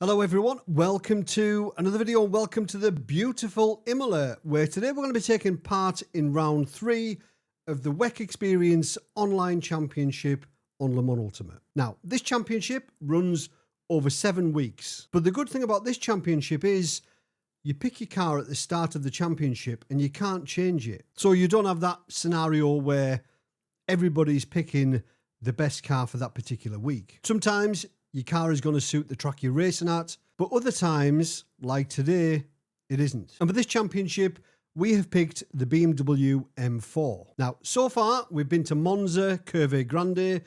Hello everyone, welcome to another video. Welcome to the beautiful Imola, where today we're going to be taking part in round 3 of the WEC Experience Online Championship on Le Mans Ultimate. Now, this championship runs over 7 weeks, but the good thing about this championship is you pick your car at the start of the championship and you can't change it. So you don't have that scenario where everybody's picking the best car for that particular week. Sometimes your car is going to suit the track you're racing at, but other times, like today, it isn't. And for this championship, we have picked the BMW M4. Now, so far, we've been to Monza, Curve Grande.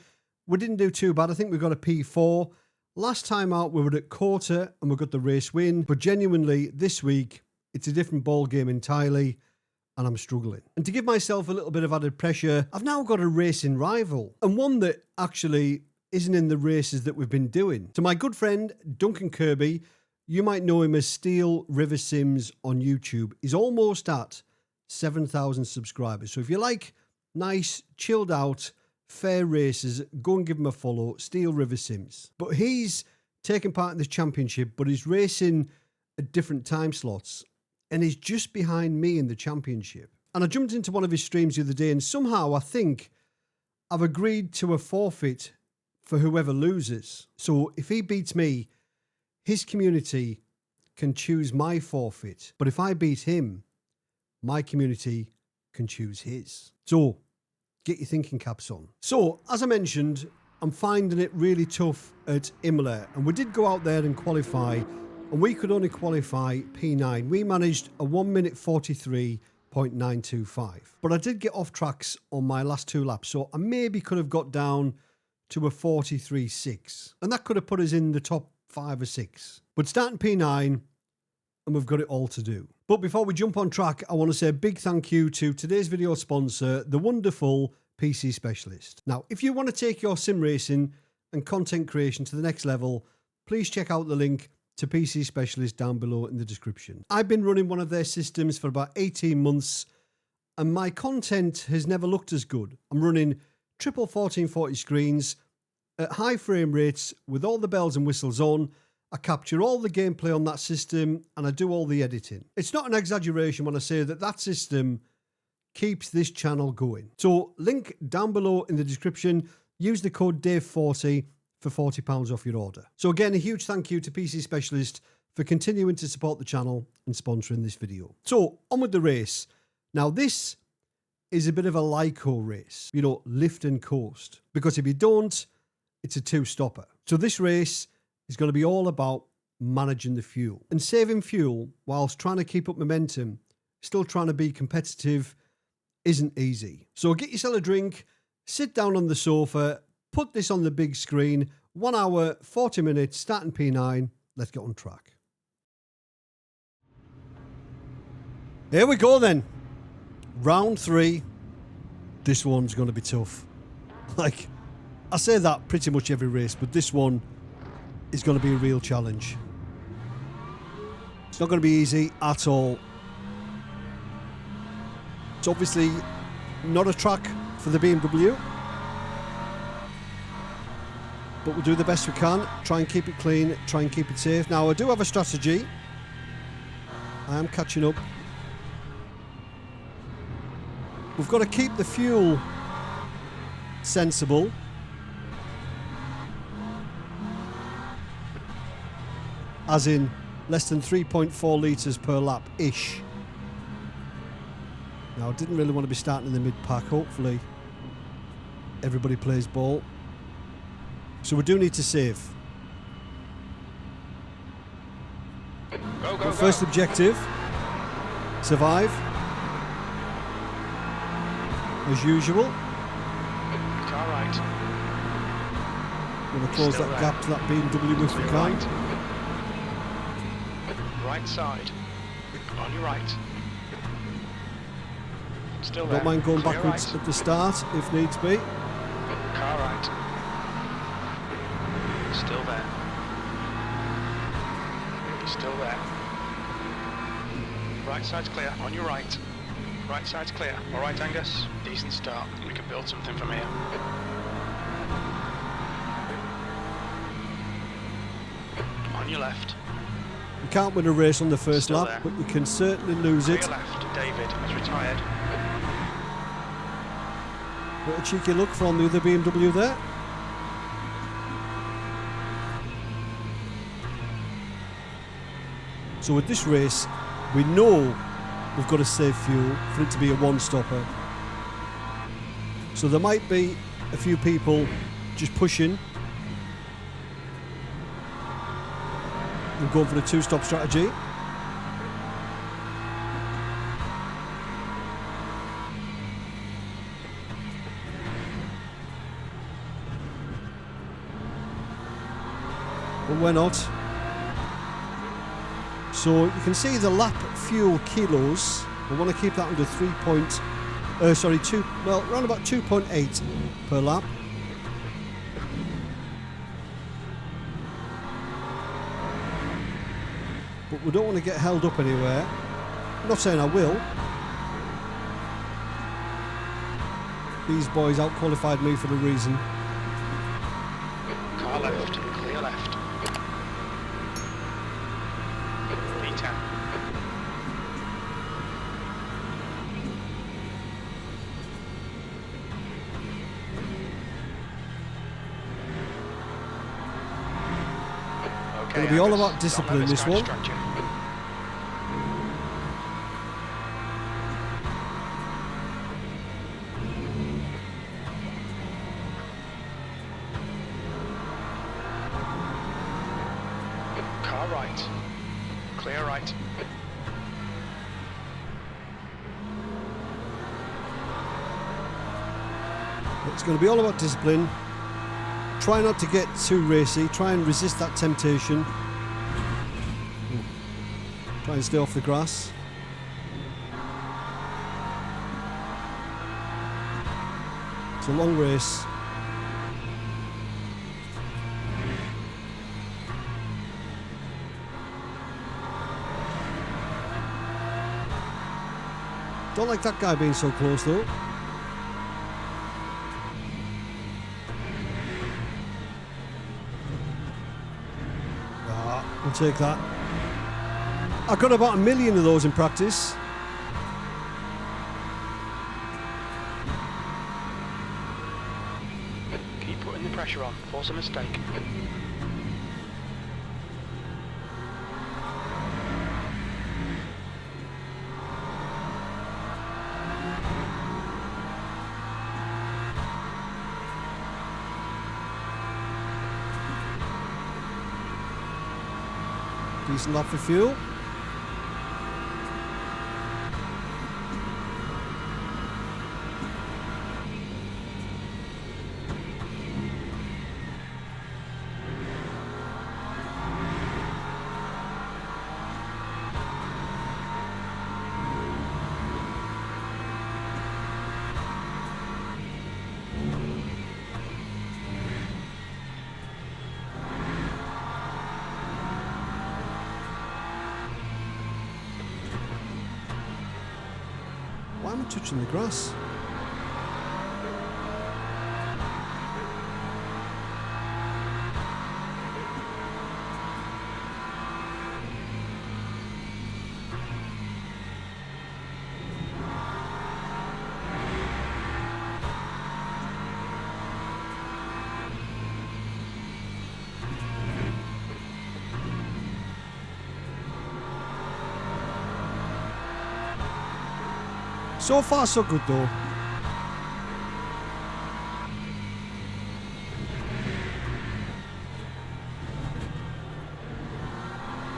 We didn't do too bad. I think we got a P4. Last time out, we were at Quarter and we got the race win. But genuinely, this week, it's a different ball game entirely, and I'm struggling. And to give myself a little bit of added pressure, I've now got a racing rival, and one that actually isn't in the races that we've been doing. So my good friend, Duncan Kirby, you might know him as Steel River Sims on YouTube, is almost at 7,000 subscribers. So if you like nice, chilled out, fair races, go and give him a follow, Steel River Sims. But he's taking part in this championship, but he's racing at different time slots, and he's just behind me in the championship. And I jumped into one of his streams the other day, and somehow I think I've agreed to a forfeit for whoever loses. So if he beats me, his community can choose my forfeit. But if I beat him, my community can choose his. So get your thinking caps on. So as I mentioned, I'm finding it really tough at Imola. And we did go out there and qualify, and we could only qualify P9. We managed a 1 minute 43.925. But I did get off tracks on my last 2 laps, so I maybe could have got down to a 43.6. And that could have put us in the top 5 or 6. But starting P9, and we've got it all to do. But before we jump on track, I want to say a big thank you to today's video sponsor, the wonderful PC Specialist. Now, if you want to take your sim racing and content creation to the next level, please check out the link to PC Specialist down below in the description. I've been running one of their systems for about 18 months, and my content has never looked as good. I'm running triple 1440 screens at high frame rates with all the bells and whistles on. I capture all the gameplay on that system and I do all the editing. It's not an exaggeration when I say that that system keeps this channel going. So link down below in the description. Use the code DAVE40 for £40 off your order. So again, a huge thank you to PC Specialist for continuing to support the channel and sponsoring this video. So on with the race. Now this is a bit of a Lyco race, you know, lift and coast, because if you don't, it's a 2-stopper. So this race is going to be all about managing the fuel and saving fuel whilst trying to keep up momentum, still trying to be competitive, isn't easy. So get yourself a drink, sit down on the sofa, put this on the big screen, 1 hour, 40 minutes, starting P9, let's get on track. Here we go then. Round 3. This one's going to be tough. Like, I say that pretty much every race, but this one is going to be a real challenge. It's not going to be easy at all. It's obviously not a track for the BMW, but we'll do the best we can. Try and keep it clean, try and keep it safe. Now, I do have a strategy. I am catching up. We've got to keep the fuel sensible. As in less than 3.4 litres per lap-ish. Now, I didn't really want to be starting in the mid-pack. Hopefully, everybody plays ball. So we do need to save. Go, go, First go. objective, survive. As usual. Car right. We're going to close Still that there. gap to that BMW if we Your can. right. Right side. On your right. Still there. Don't mind going Clear backwards right. at the start if needs be. Car right. Still there. Still there. Right side's clear. On your right. Right side's clear. All right, Angus. Decent start. We can build something from here. On your left. You can't win a race on the first Still lap, there. but you can certainly lose Clear it. left. David has retired. Bit of cheeky look from the other BMW there. So with this race, we know we've got to save fuel for it to be a one-stopper. So there might be a few people just pushing and going for the two-stop strategy. But we're not. So you can see the lap fuel kilos. We want to keep that under 2, well, around about 2.8 per lap. But we don't want to get held up anywhere. I'm not saying I will. These boys out-qualified me for a reason. Car left. Clear left. P10. Okay, It'll be all Angus, about don't discipline, let this guy one. distract you. Car right. Clear right. It's going to be all about discipline. Try not to get too racy. Try and resist that temptation. Try and stay off the grass. It's a long race. Don't like that guy being so close though. We'll take that. I got about 1 million of those in practice. Keep putting the pressure on. Force a mistake. Decent lap for fuel. Why am I touching the grass? So far, so good though.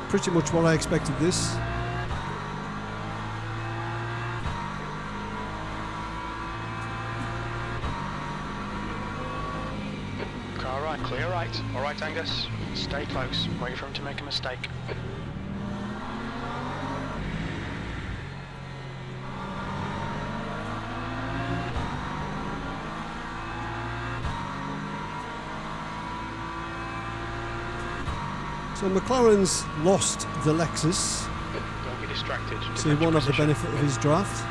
Pretty much what I expected this. Car right, clear right. All right, Angus. Stay close. Wait for him to make a mistake. So McLaren's lost the Lexus, Don't be distracted. so he won't have the benefit of his draft.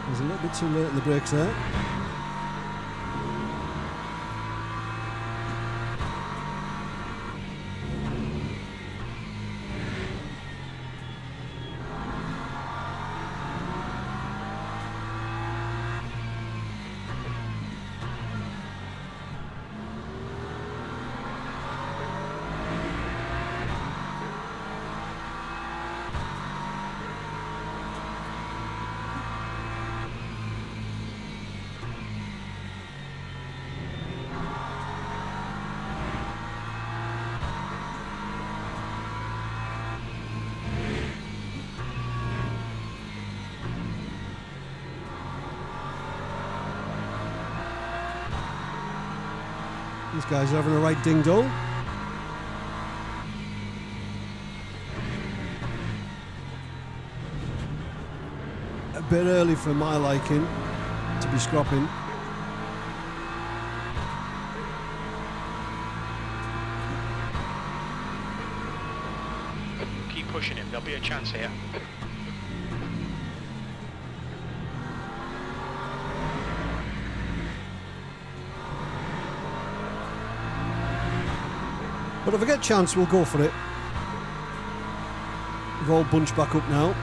He's a little bit too late in the brakes there. These guys are having a right ding-dong. A bit early for my liking to be scrapping. Keep pushing him, there'll be a chance here. But if I get a chance, we'll go for it. We've all bunched back up now.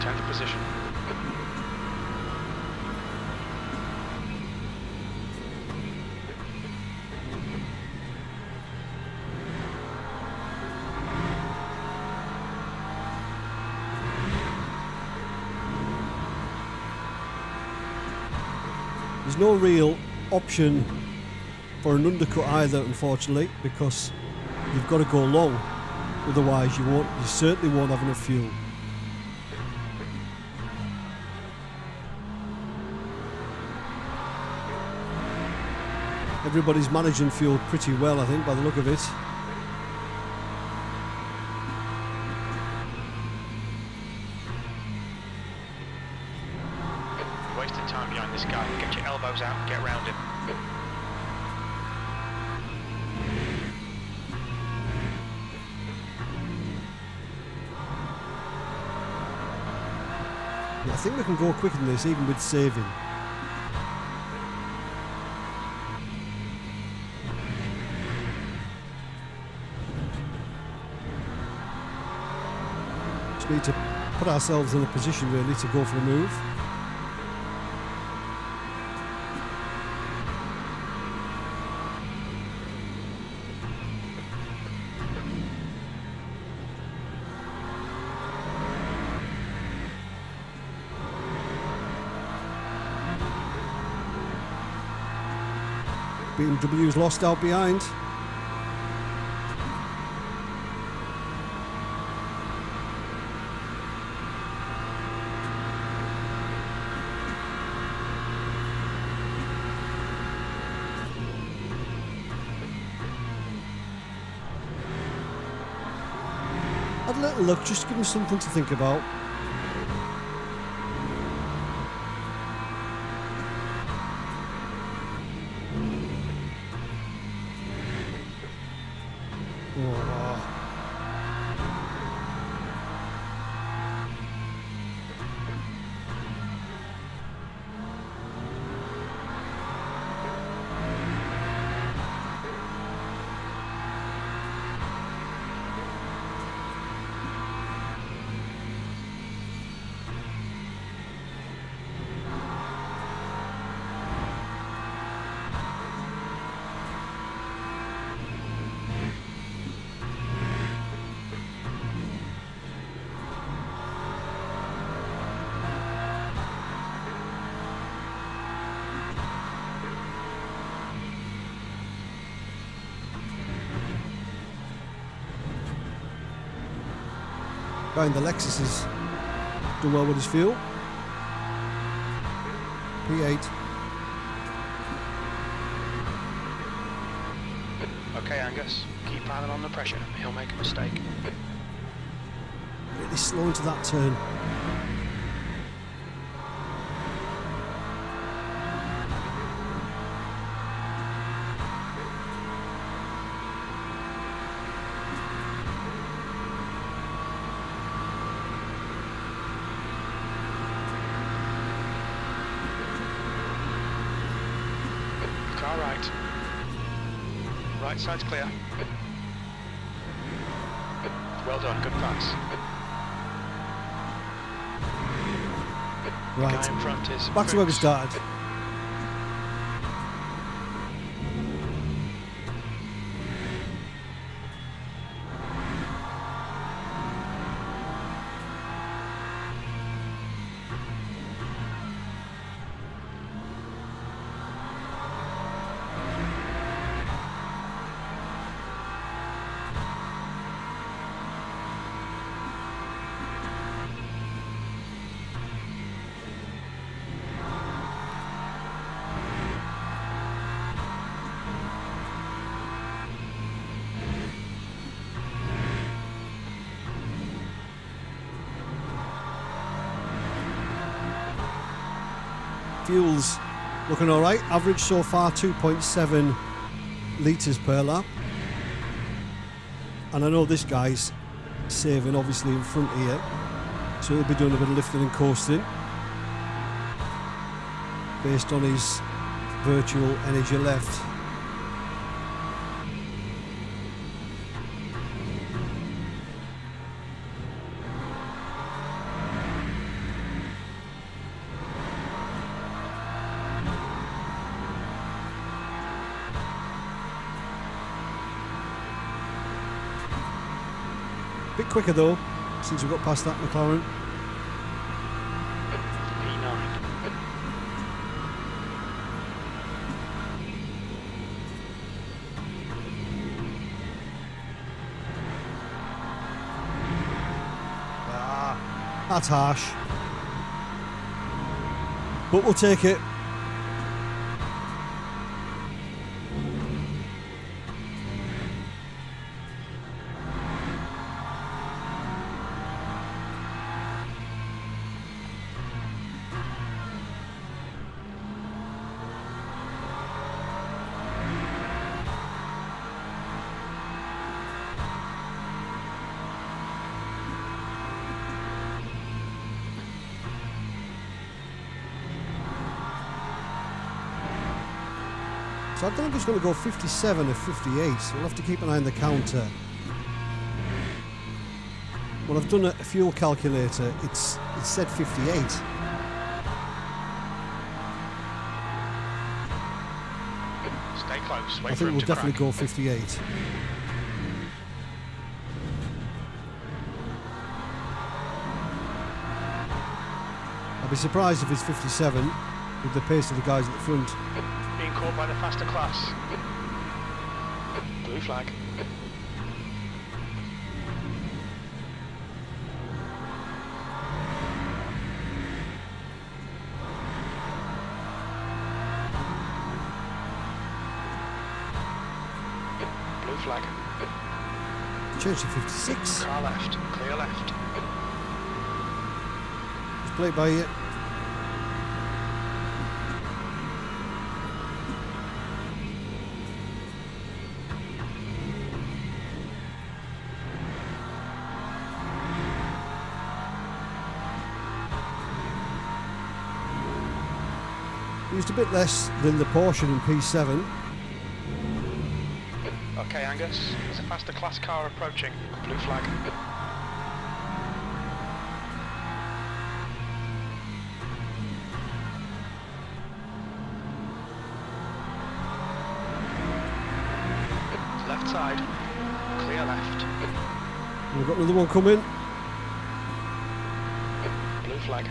Tenth position. There's no real option for an undercut either, unfortunately, because you've got to go long. Otherwise, you certainly won't have enough fuel. Everybody's managing fuel pretty well, I think, by the look of it. Wasting time behind this guy. Get your elbows out and get round him. Yeah, I think we can go quicker than this, even with saving. Just need to put ourselves in a position really to go for a move. BMW's lost out behind. Had a little look, just to give him something to think about. Behind the Lexus has done well with his fuel. P8. Okay, Angus. Keep piling on the pressure. He'll make a mistake. Really slow into that turn. Right side's clear. Well done, good pass. The guy in Right, front is back to where we Fuchs. started. Fuel's looking all right. Average so far 2.7 litres per lap. And I know this guy's saving obviously in front here, so he'll be doing a bit of lifting and coasting based on his virtual energy left. Bit quicker though, since we got past that McLaren. P9. That's harsh, but we'll take it. So I don't think it's going to go 57 or 58, so we'll have to keep an eye on the counter. When I've done a fuel calculator, it said 58. Stay close, wait I for think him we'll to definitely crack. go 58. I'd be surprised if it's 57 with the pace of the guys at the front. Being caught by the faster class. Blue flag. Blue flag. Change to 56. Car left, clear left. Just play it by ear. Used a bit less than the portion in P7. Okay, Angus, there's a faster class car approaching. Blue flag. Left side, clear left. We've got another one coming. Blue flag.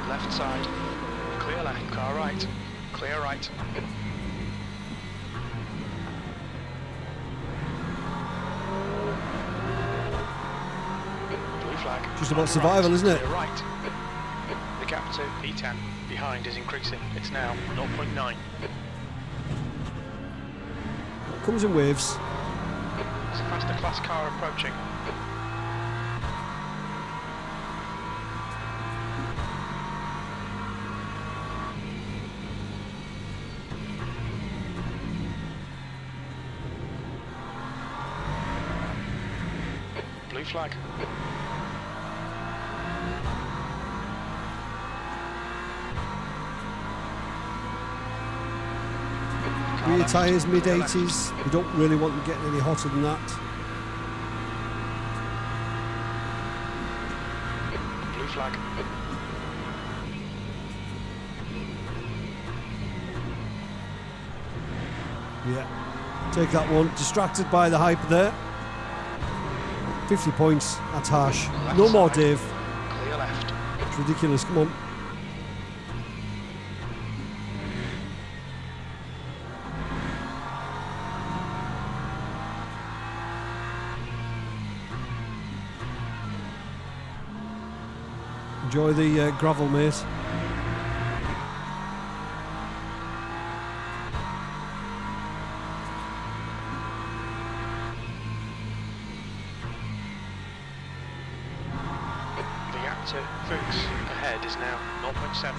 Left side, clear left, car right, clear right. Blue flag. Just about on survival, right, isn't it? clear right. The gap to P10 behind is increasing. It's now 0.9. Comes in waves. There's a faster class car approaching. Blue flag. Car Rear left, tyres mid clear left. 80s. You don't really want them getting any hotter than that. Blue flag. Yeah. Take that one. Distracted by the hype there. 50 points. That's harsh. Left No more, side. Dave. Clear left. It's ridiculous. Come on. Enjoy the gravel, mate. The gap to Fuchs ahead is now 0.7.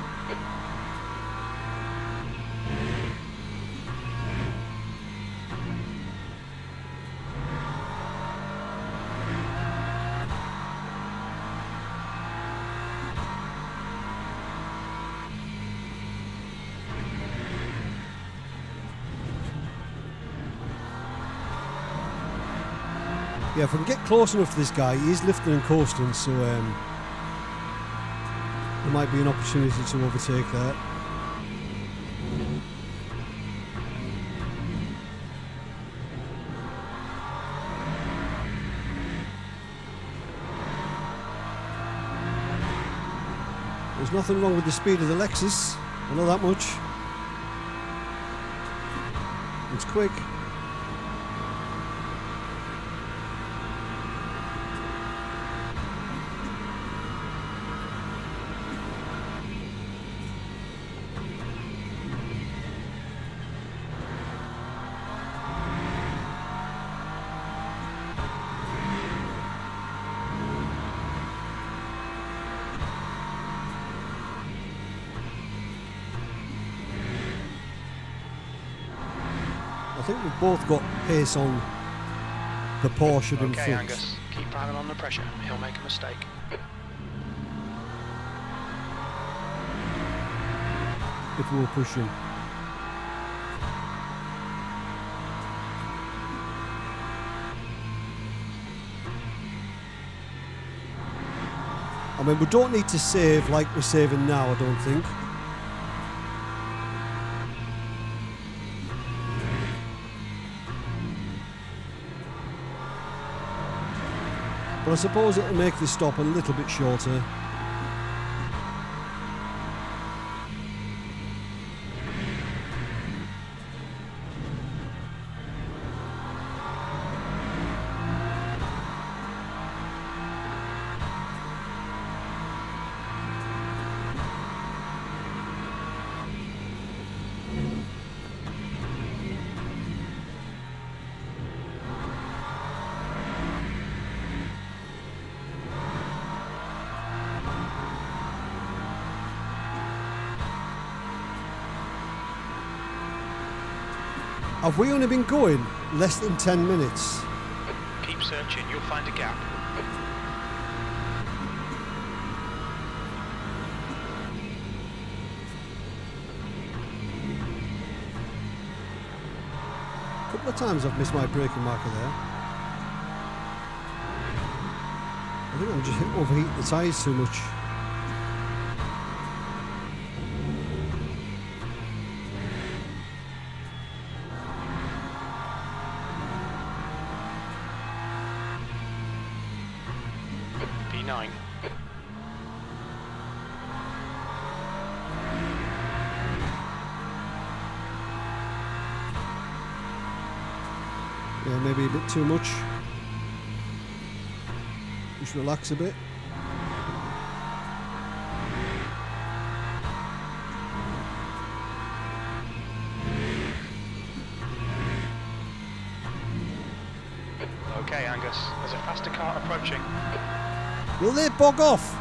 Yeah, if we can get close enough to this guy, he's lifting and coasting, so there might be an opportunity to overtake there. There's nothing wrong with the speed of the Lexus, I know that much. It's quick. I think we've both got pace on the Porsche in Okay, front. Angus, keep piling on the pressure. He'll make a mistake. If we were pushing. I mean, we don't need to save like we're saving now, I don't think. But I suppose it'll make this stop a little bit shorter. Have we only been going less than 10 minutes? Keep searching, you'll find a gap. A couple of times I've missed my braking marker there. I think I'm just overheating the tyres too much. B9. Yeah, maybe a bit too much. Just relax a bit. Okay, Angus, there's a faster car approaching. Will they bog off?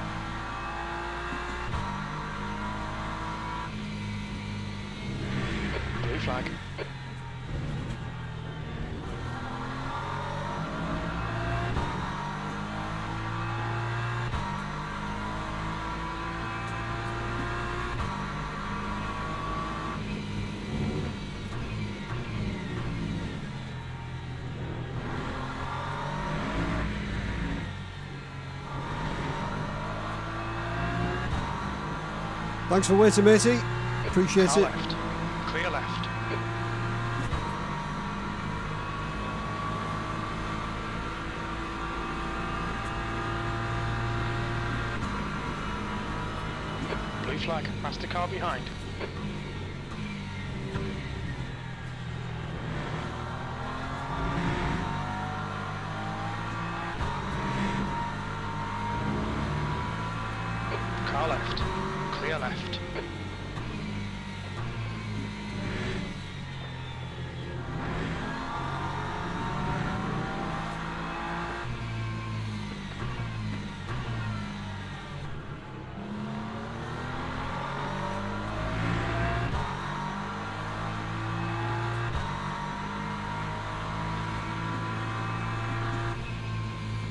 Blue flag. Thanks for waiting, matey. Appreciate Car it. left. Clear left. Blue flag. Master car behind. Car left. Clear left.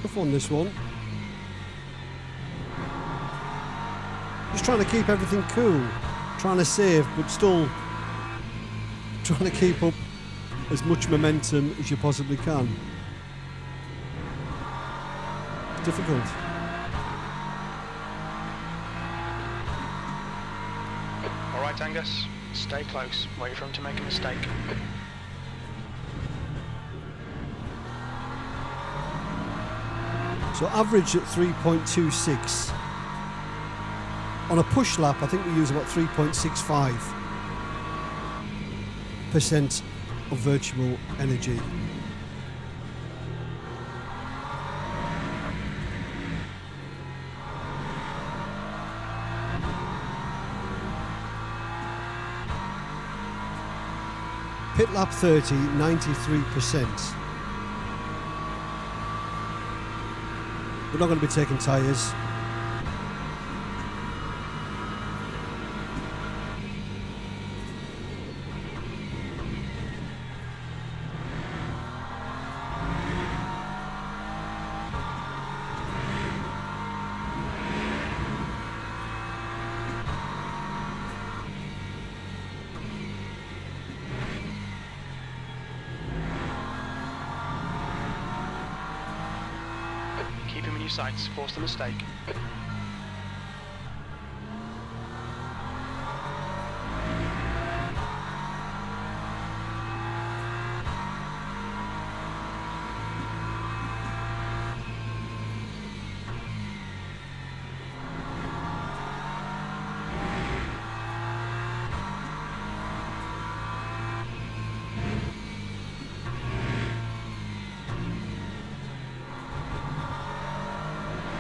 Tough on this one. Just trying to keep everything cool. Trying to save, but still trying to keep up as much momentum as you possibly can. It's difficult. All right, Angus. Stay close. Wait for him to make a mistake. So average at 3.26. On a push lap, I think we use about 3.65% of virtual energy. Pit lap 30, 93%. We're not going to be taking tyres. Keep him in your sights. Force the mistake.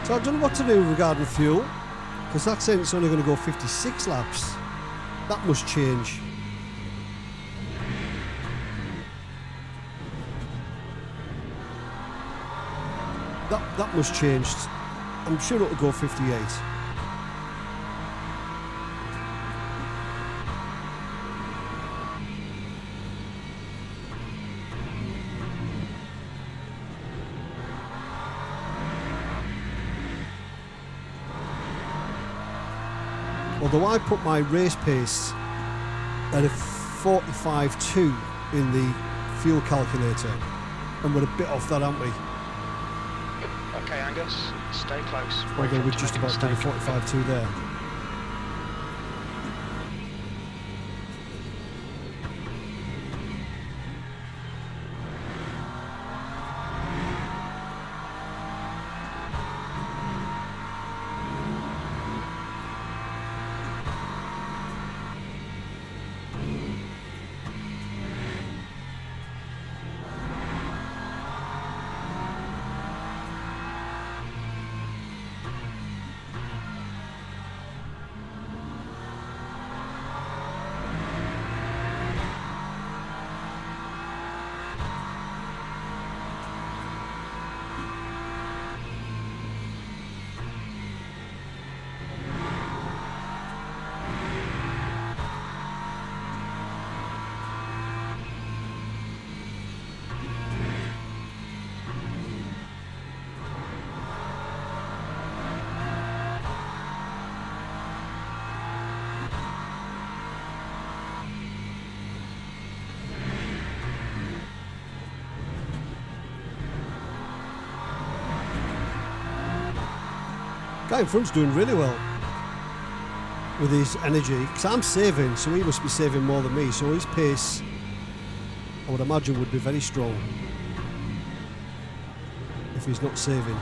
So I don't know what to do regarding fuel, because that saying it's only going to go 56 laps. That must change. That must change. I'm sure it'll go 58. Although I put my race pace at a 45.2 in the fuel calculator, and we're a bit off that, aren't we? Okay, Angus. Stay close. Wait for Although him we're to just make a about to do mistake. 45.2 there. Guy in front's doing really well. with his energy, because I'm saving, so he must be saving more than me, so his pace, I would imagine, would be very strong if he's not saving.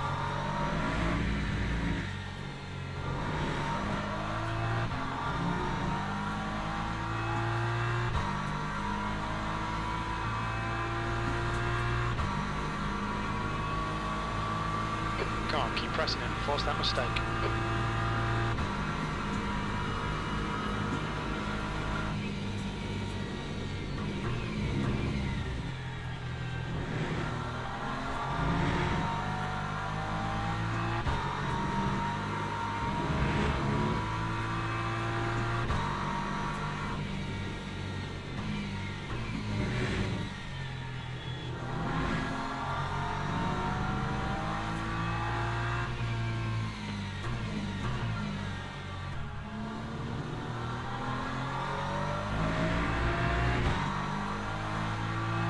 Come on, keep pressing it, force that mistake.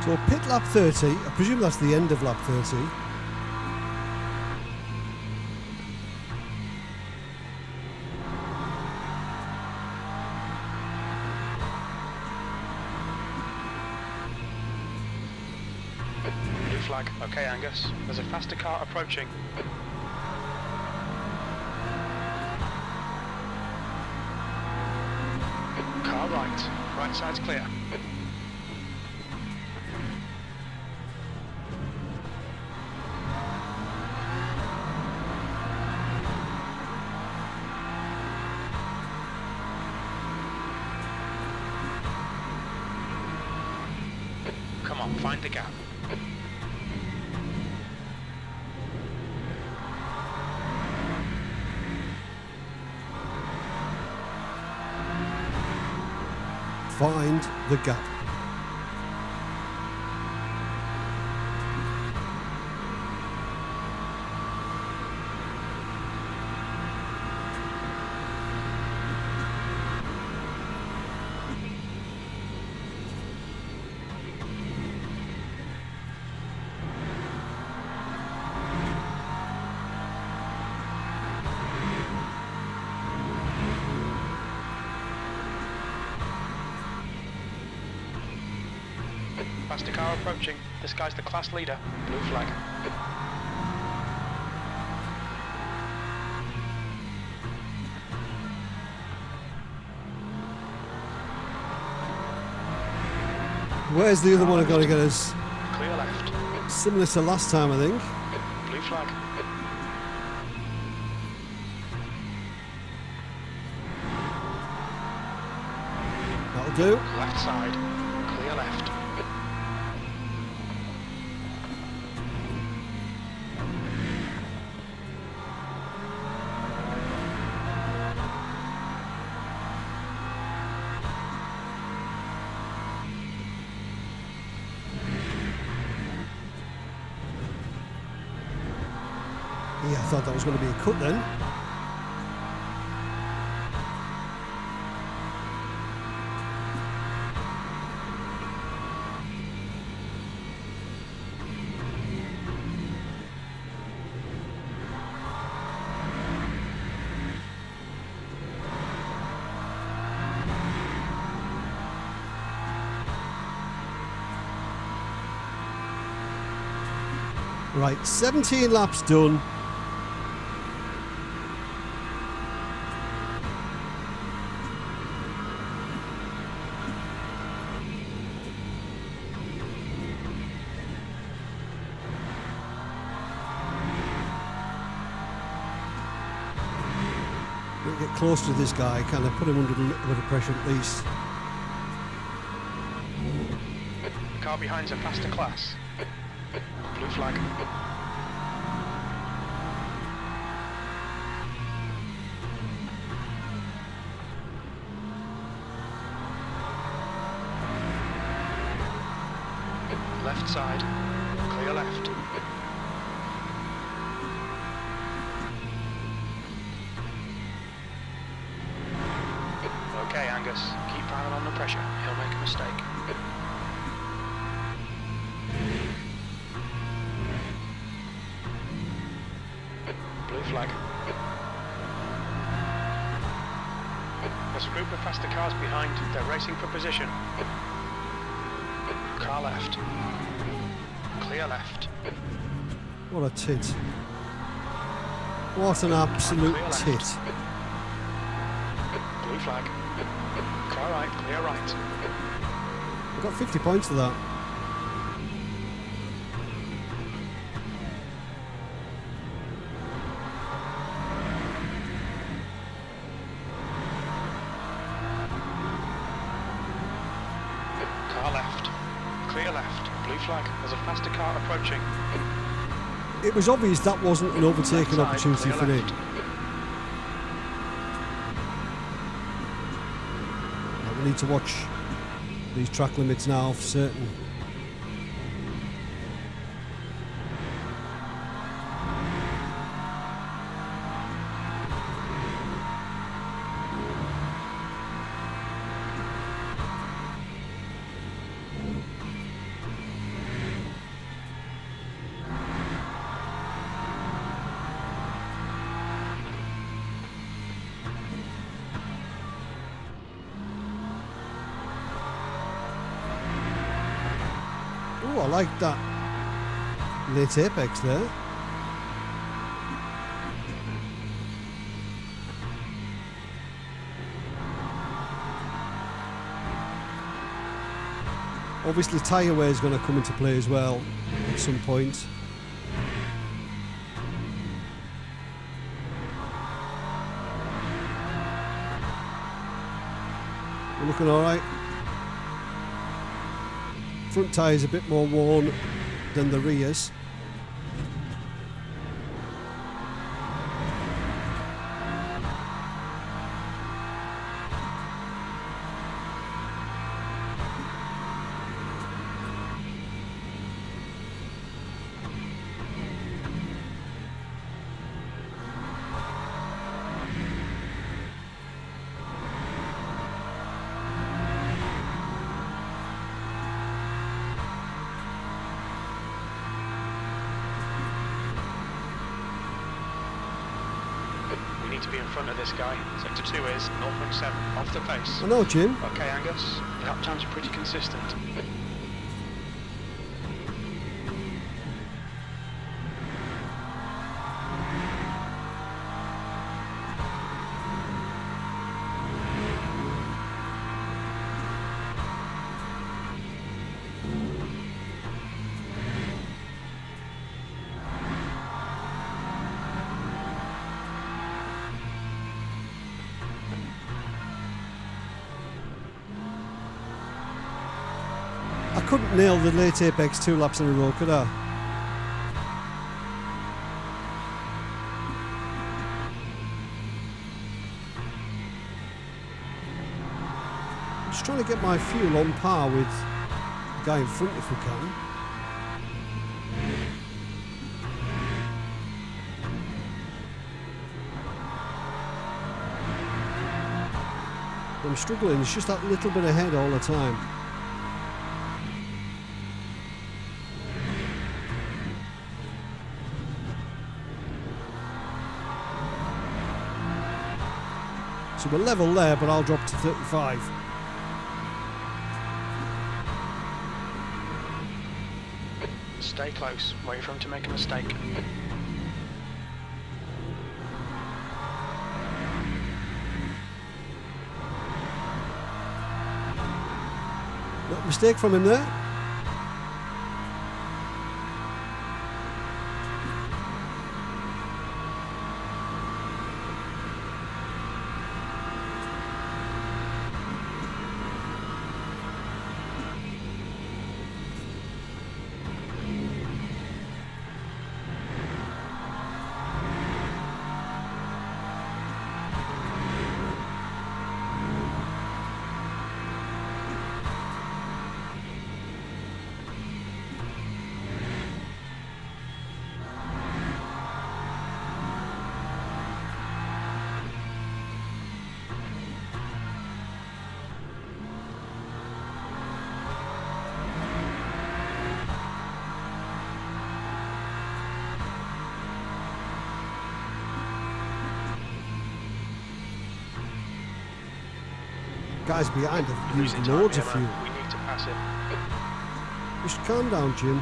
So pit lap 30, I presume that's the end of lap 30. Blue flag. Okay, Angus. There's a faster car approaching. Car right. Right side's clear. Come on, find the gap. Find the gap. Faster car approaching. This guy's the class leader. Blue flag. Where's the other one I've got to get us? Clear left. Similar to last time, I think. Blue flag. That'll do. Left side. Clear left. Yeah, I thought that was going to be a cut then. Right, 17 laps done. We'll get close to this guy, kind of put him under a little bit of pressure at least. The car behind's a faster class. Blue flag. Left side. Clear left. Okay, Angus. Keep piling on the pressure. He'll make a mistake. Blue flag. There's a group of faster cars behind. They're racing for position. Car left. Clear left. What a tit. What an absolute tit. Blue flag. Car right, clear right. I got 50 points for that. Car left. Clear left. Blue flag. There's a faster car approaching. It was obvious that wasn't an overtaking Left side, opportunity clear for him. left. We need to watch these track limits now for certain. Oh, I like that late apex there. Obviously tyre wear is going to come into play as well at some point. We're looking alright. Front tyre is a bit more worn than the rears. We need to be in front of this guy. Sector 2 is 0.7 off the pace. I know, Jim. Okay, Angus. Lap times are pretty consistent. I couldn't nail the late apex 2 laps in a row, could I? I'm just trying to get my fuel on par with the guy in front if we can. I'm struggling, it's just that little bit ahead all the time. So we're level there, but I'll drop to 35. Stay close. Wait for him to make a mistake. Not a mistake from him there. Guys behind have used Losing time loads here, of fuel. man. We need to pass him. Just calm down, Jim.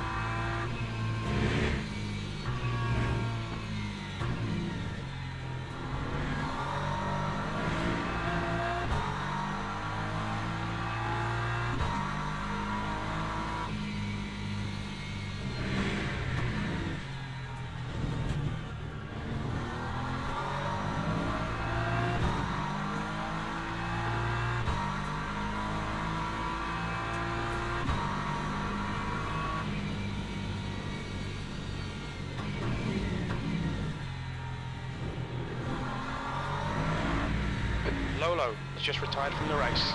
Lolo has just retired from the race.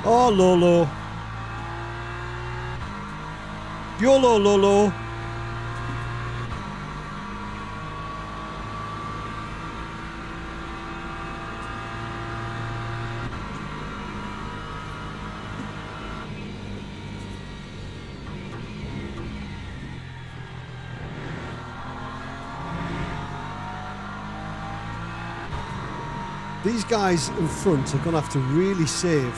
Oh, Lolo. YOLO, Lolo. These guys in front are going to have to really save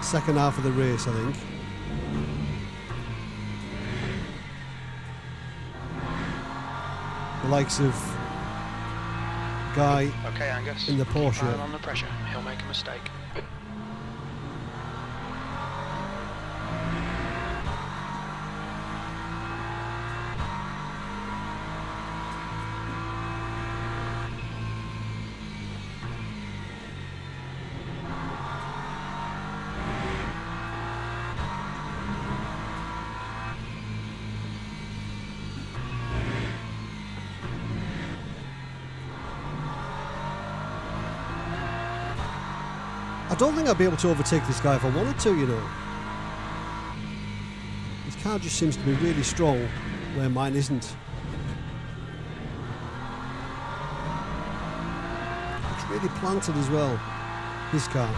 second half of the race, I think. The likes of guy Okay, Angus. in the Porsche. Keep an eye on the pressure. He'll make a mistake. I don't think I'd be able to overtake this guy if I wanted to, you know. His car just seems to be really strong where mine isn't. It's really planted as well, his car.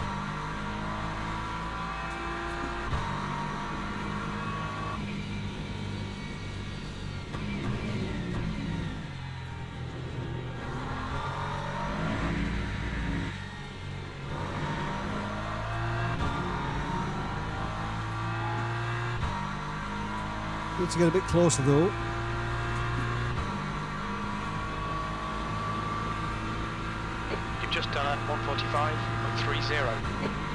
Need to get a bit closer though. You've just done a 1:45.30.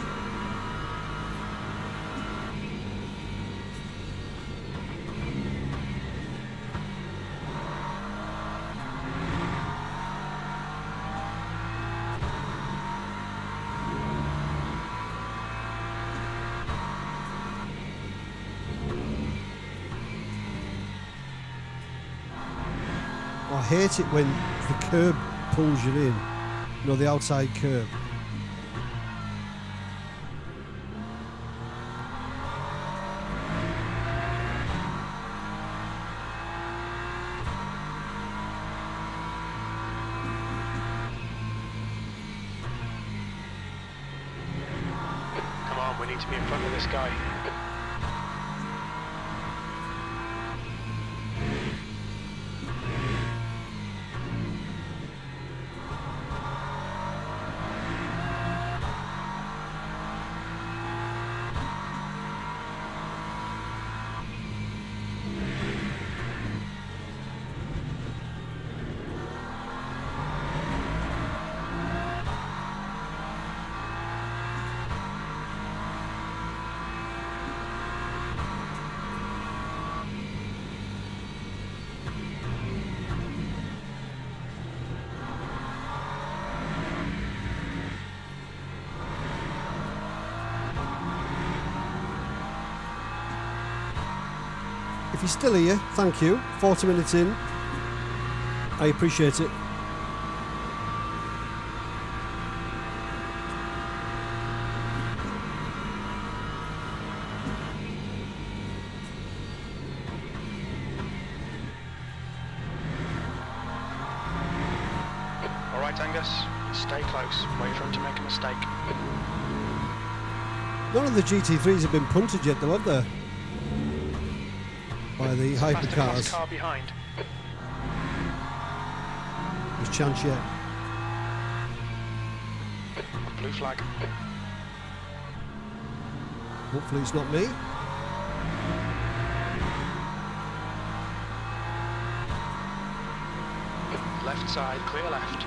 I hate it when the curb pulls you in. You know, the outside curb. Come on, we need to be in front of this guy. If you're still here, thank you. 40 minutes in. I appreciate it. All right, Angus. Stay close. Wait for him to make a mistake. None of the GT3s have been punted yet, though, have they? By the Fast across hypercars. car behind. There's chance yet. Blue flag. Hopefully it's not me. Left side, clear left.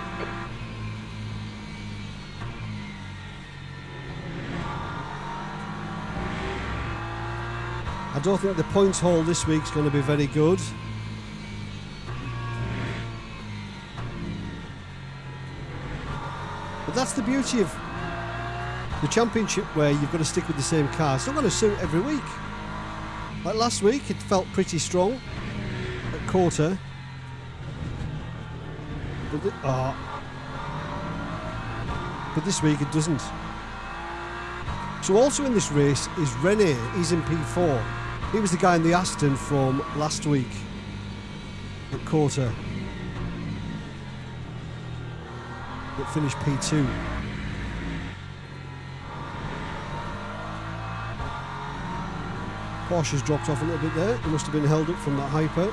I don't think the points haul this week's going to be very good. But that's the beauty of the championship, where you've got to stick with the same car. It's not going to suit every week. Like last week, it felt pretty strong at quarter. But this week it doesn't. So also in this race is Rene. He's in P4. He was the guy in the Aston from last week at quarter that finished P2. Porsche's dropped off a little bit there. He must have been held up from that hyper.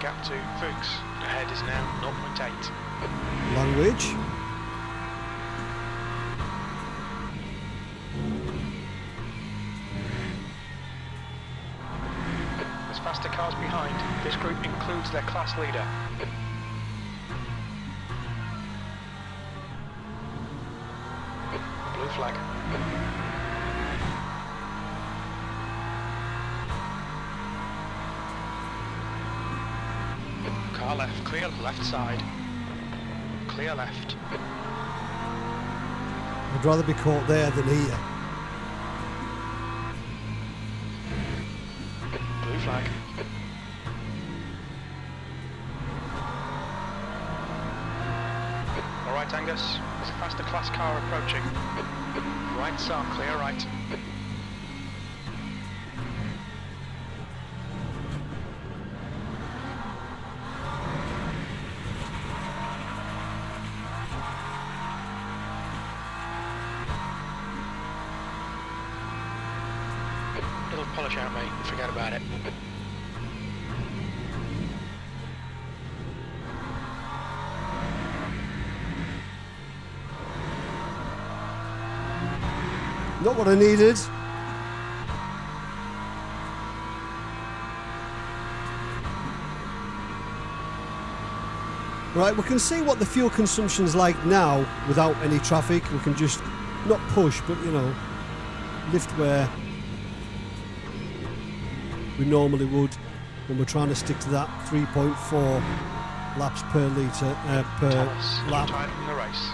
Gap to Fuchs. Ahead is now 0.8. Language. There's faster cars behind. This group includes their class leader. Blue flag. Car left, clear left side. Clear left. I'd rather be caught there than here. Blue flag. All right, Angus. There's a faster class car approaching. Right side, clear right. It'll polish out, mate. Forget about it. Not what I needed. Right, we can see what the fuel consumption's like now without any traffic. We can just not push, but you know, lift where we normally would when we're trying to stick to that 3.4 laps per litre per Thomas, lap. retired from the race.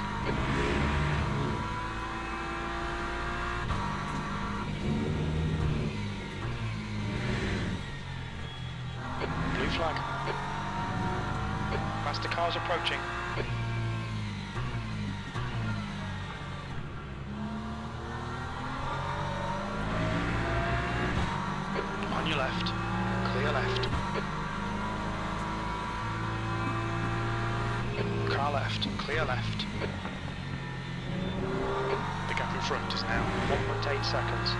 Blue flag. Faster cars approaching. On your left. Clear left. Car left. Clear left. The gap in front is now 1.8 seconds.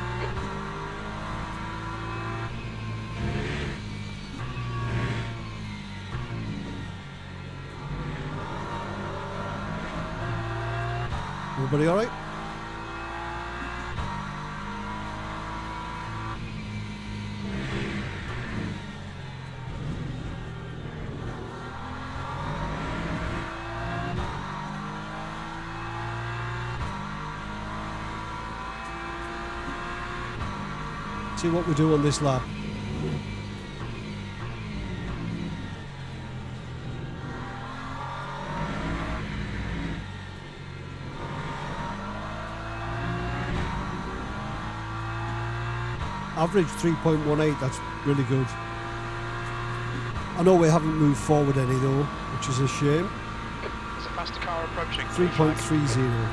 Everybody all right? See what we do on this lap. Average 3.18, that's really good. I know we haven't moved forward any though, which is a shame. There's a faster car approaching. 3.30.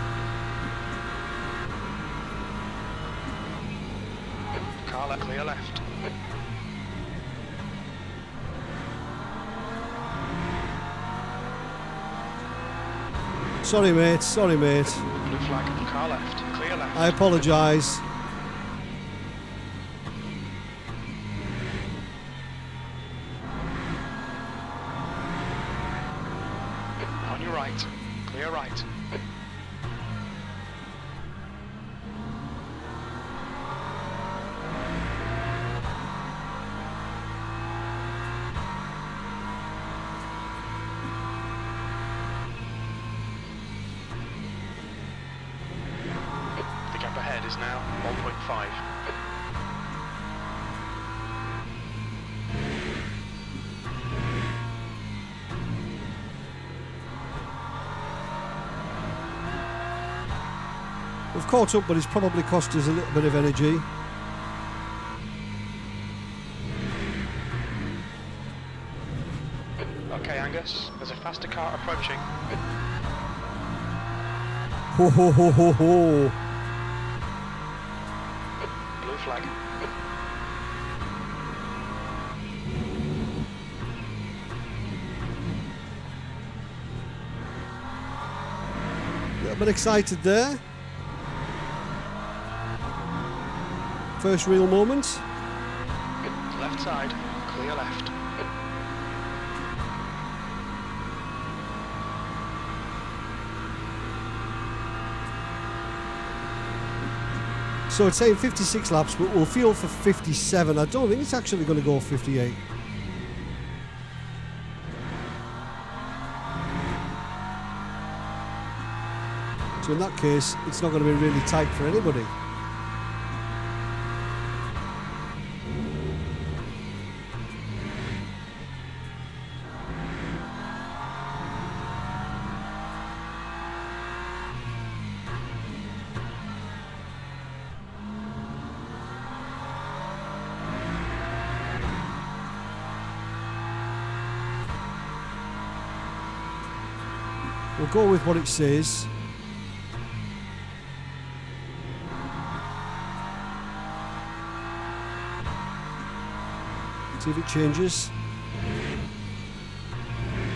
Car left, clear left. Sorry, mate. Sorry, mate. Blue flag, car left, clear left. I apologise. On your right, clear right. The gap ahead is now 1.5. We've caught up, but it's probably cost us a little bit of energy. Okay, Angus, there's a faster car approaching. Ho ho ho ho ho. Blue flag. A little bit excited there. First real moment. Left side, clear left. So it's saying 56 laps, but we'll feel for 57. I don't think it's actually going to go 58. So in that case, it's not going to be really tight for anybody. We'll go with what it says. See if it changes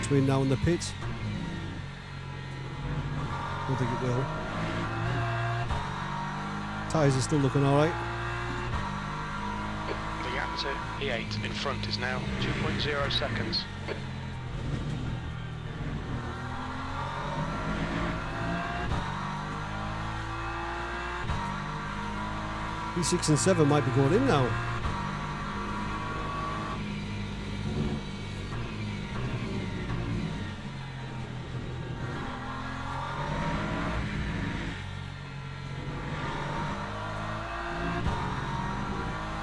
between now and the pit. Don't think it will. Tyres are still looking alright. The gap to E8 in front is now 2.0 seconds. P6 and 7 might be going in now.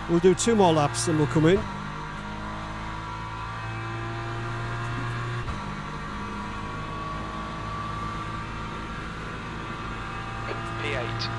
We'll do 2 more laps and we'll come in. P8.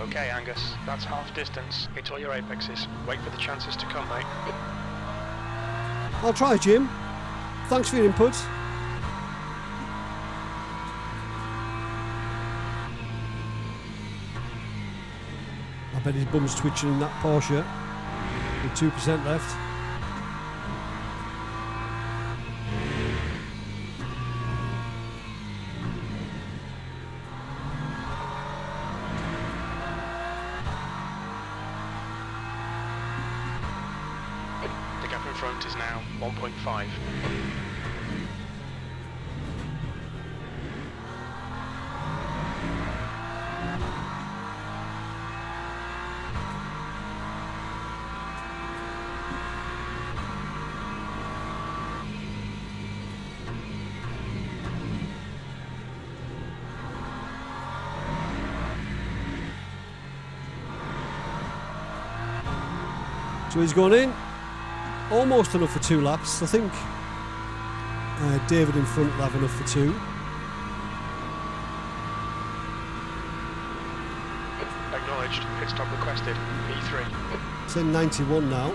Okay, Angus, that's half distance. Hit all your apexes. Wait for the chances to come, mate. I'll try, Jim. Thanks for your input. I bet his bum's twitching in that Porsche with 2% left. The gap in front is now 1.5. So he's gone in. Almost enough for 2 laps. I think David in front will have enough for 2. Acknowledged. Pit stop requested. P3. It's in 91 now.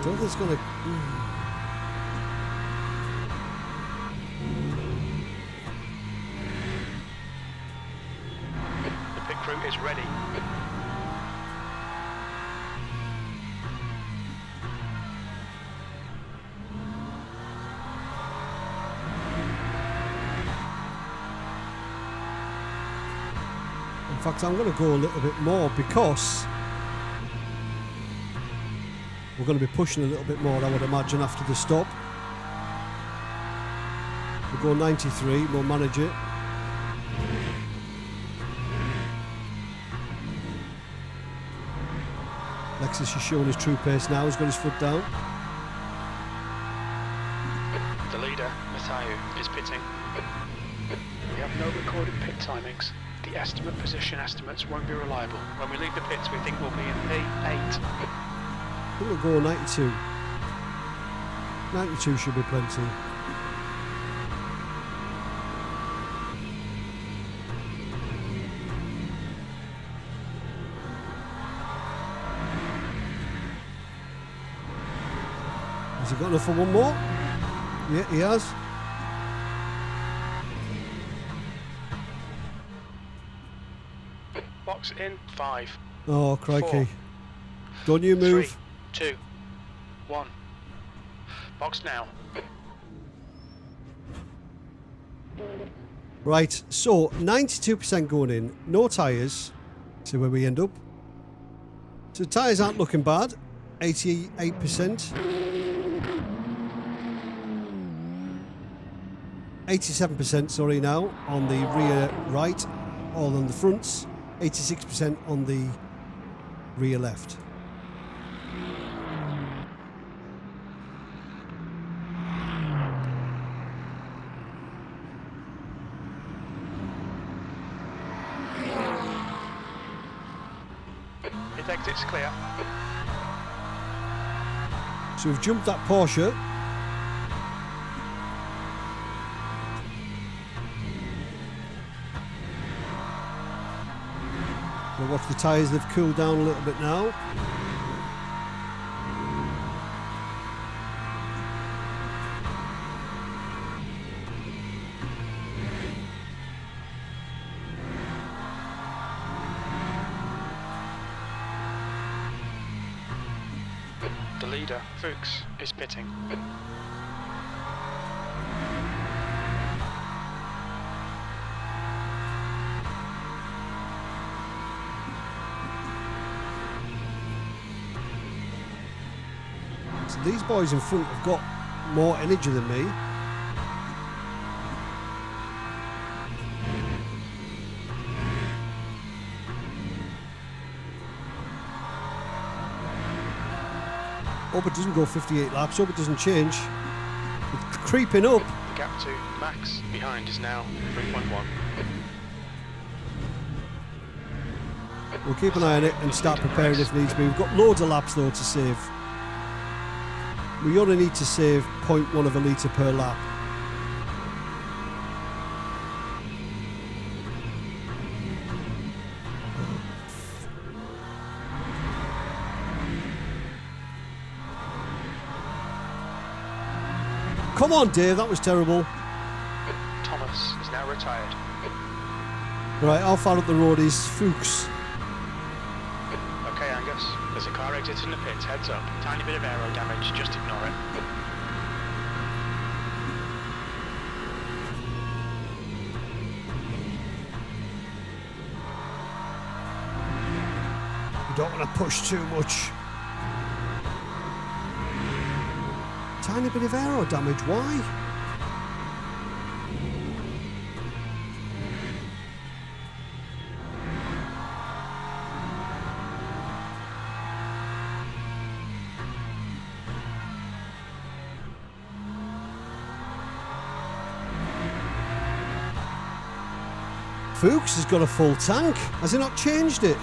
Don't think it's going to... The pit crew is ready. In fact, I'm going to go a little bit more because we're going to be pushing a little bit more, I would imagine, after the stop. We'll go 93, we'll manage it. Lexus is showing his true pace now, he's got his foot down. The leader, Mathieu, is pitting. We have no recorded pit timings. The estimate position estimates won't be reliable. When we leave the pits, we think we'll be in P8. I think we'll go 92. 92 should be plenty. Has he got enough for one more? Yeah, he has. Box in 5. Oh, crikey. 4, Don't you move. 3, 2, 1. Box now. Right, so 92% going in, no tyres. See where we end up. So tyres aren't looking bad. 88%. 87%, sorry, now on the rear right, all on the fronts. 86% on the rear left. Pit exit's clear. So we've jumped that Porsche. We'll watch the tyres, they've cooled down a little bit now. The leader, Fuchs, is pitting. So these boys in front have got more energy than me. Hope it doesn't go 58 laps, hope it doesn't change. It's creeping up. The gap to Max behind is now 3.1. We'll keep an eye on it and start preparing if needs be. We've got loads of laps though to save. We only need to save 0.1 of a litre per lap. Come on, Dave, that was terrible. Thomas is now retired. Right, how far up the road is Fuchs? Okay, Angus, there's a car exiting the pits, heads up. Tiny bit of aero damage, just ignore it. You don't want to push too much. Tiny bit of aero damage, why? Fuchs has got a full tank. Has he not changed it?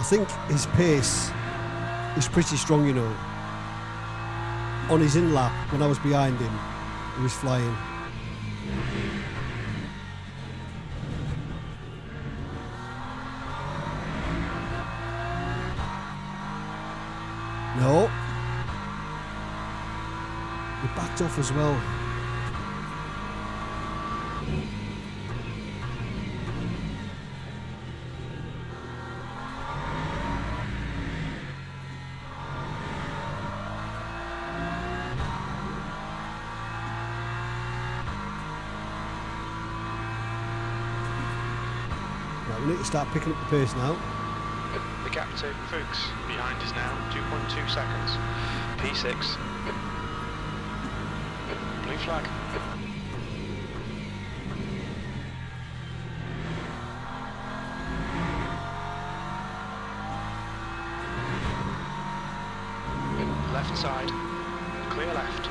I think his pace is pretty strong, you know. On his in-lap, when I was behind him, he was flying. No. He backed off as well. Right, we need to start picking up the pace now. The gap to Fuchs behind is now 2.2 seconds. P6. Blue flag. Left side. Clear left.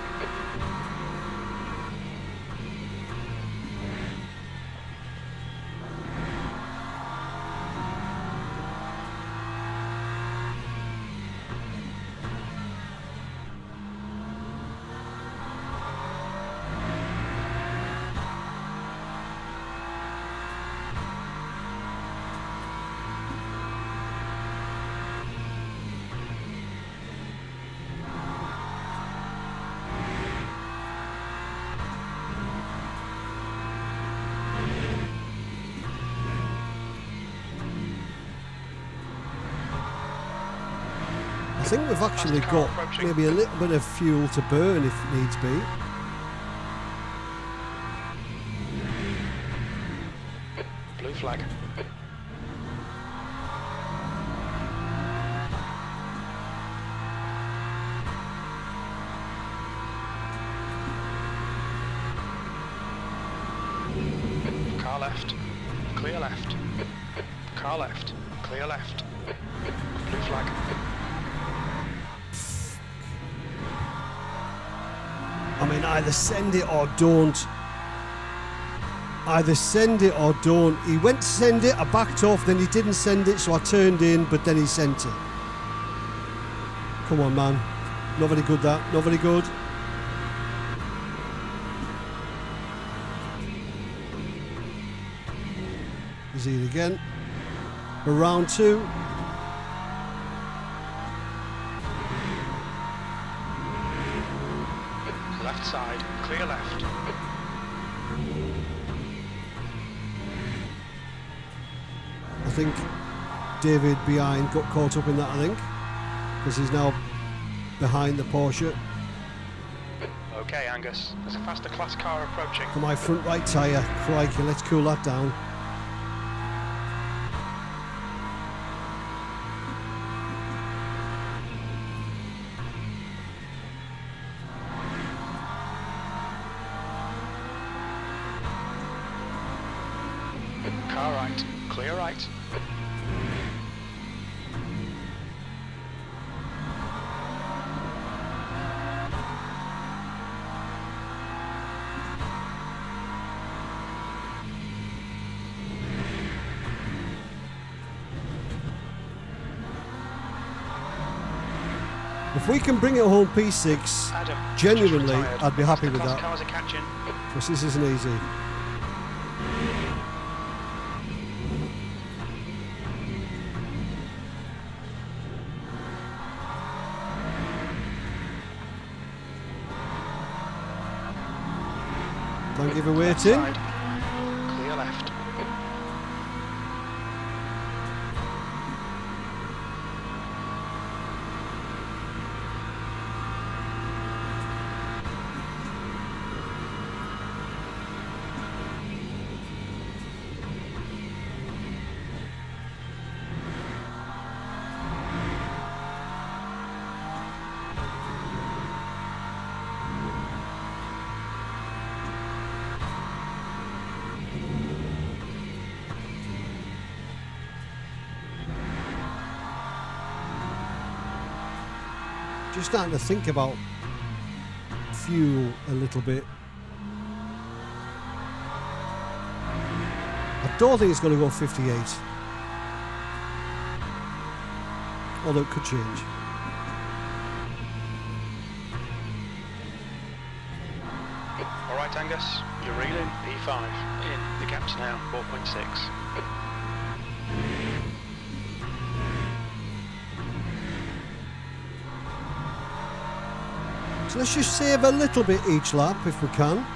I think we've actually got maybe a little bit of fuel to burn if needs be. Blue flag. Car left. Clear left. Car left. Clear left. Blue flag. I mean, either send it or don't. Either send it or don't. He went to send it, I backed off, then he didn't send it, so I turned in, but then he sent it. Come on, man. Not very good, that. Not very good. He's here again. For round two. Left side, clear left. I think David behind got caught up in that, I think, because he's now behind the Porsche. Okay, Angus, there's a faster class car approaching. For my front right tyre, crikey, let's cool that down. Car right, clear right. If we can bring it home P6, Adam, genuinely, I'd be happy the with class that. cars are catching. Because this isn't easy. Don't give away Left it in. side, clear left. Just starting to think about fuel a little bit. I don't think it's going to go 58. although it could change. All right, Angus, you're reeling. P5 in. The gap's now 4.6. So let's just save a little bit each lap if we can.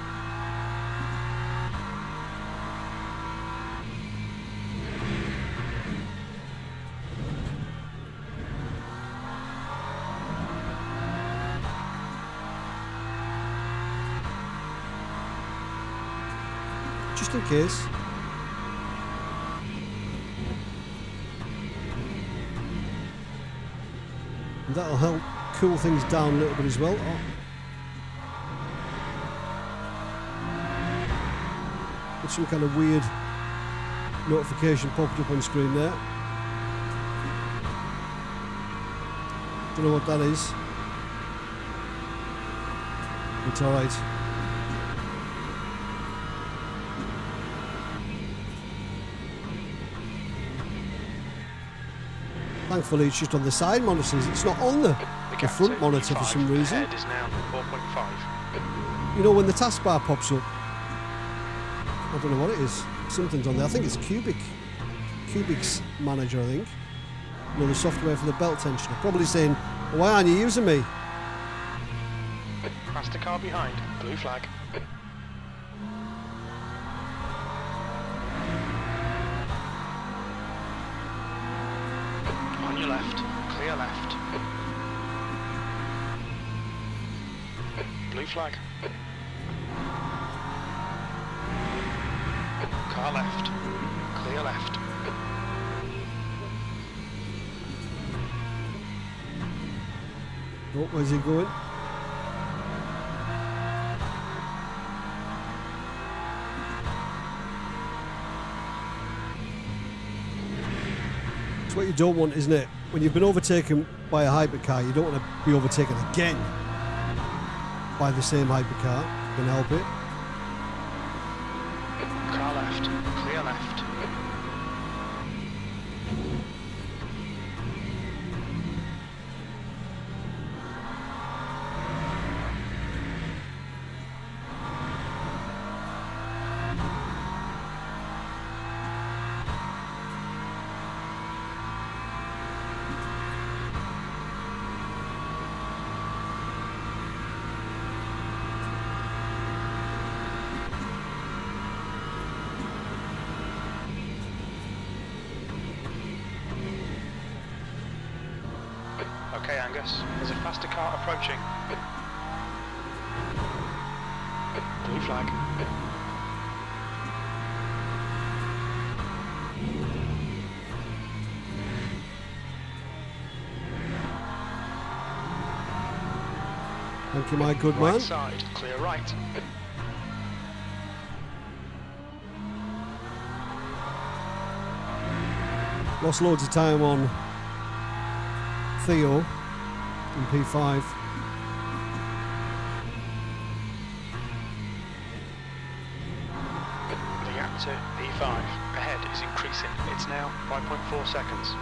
Just in case. And that'll help cool things down a little bit as well. Oh. With some kind of weird notification popped up on screen there. Don't know what that is. It's alright. Thankfully it's just on the side monitors, it's not on the front monitor for some reason. Head is now 4.5. You know when the taskbar pops up, I don't know what it is, something's on there. I think it's Cubic's manager, I think. You know, the software for the belt tensioner. Probably saying, why aren't you using me? Faster car behind, blue flag. On your left, clear left. Blue flag. Car left, clear left. Oh, where's he going? It's what you don't want, isn't it? When you've been overtaken by a hypercar, you don't want to be overtaken again by the same hypercar. You can help it. Car left, clear left. Okay, Angus, there's a faster car approaching. Blue flag. Thank you, my good man. Right side, clear right. Lost loads of time on Theo in P5. The gap to P5 ahead is increasing. It's now 5.4 seconds.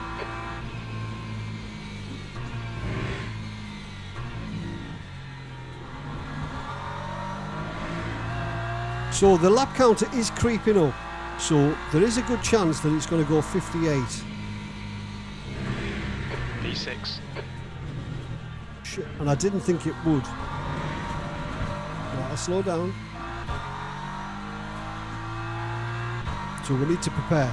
So the lap counter is creeping up. So there is a good chance that it's going to go 58. P6. Shit, and I didn't think it would. Right, I'll slow down. So we need to prepare.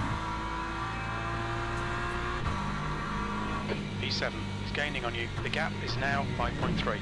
P7 is gaining on you. The gap is now 5.3.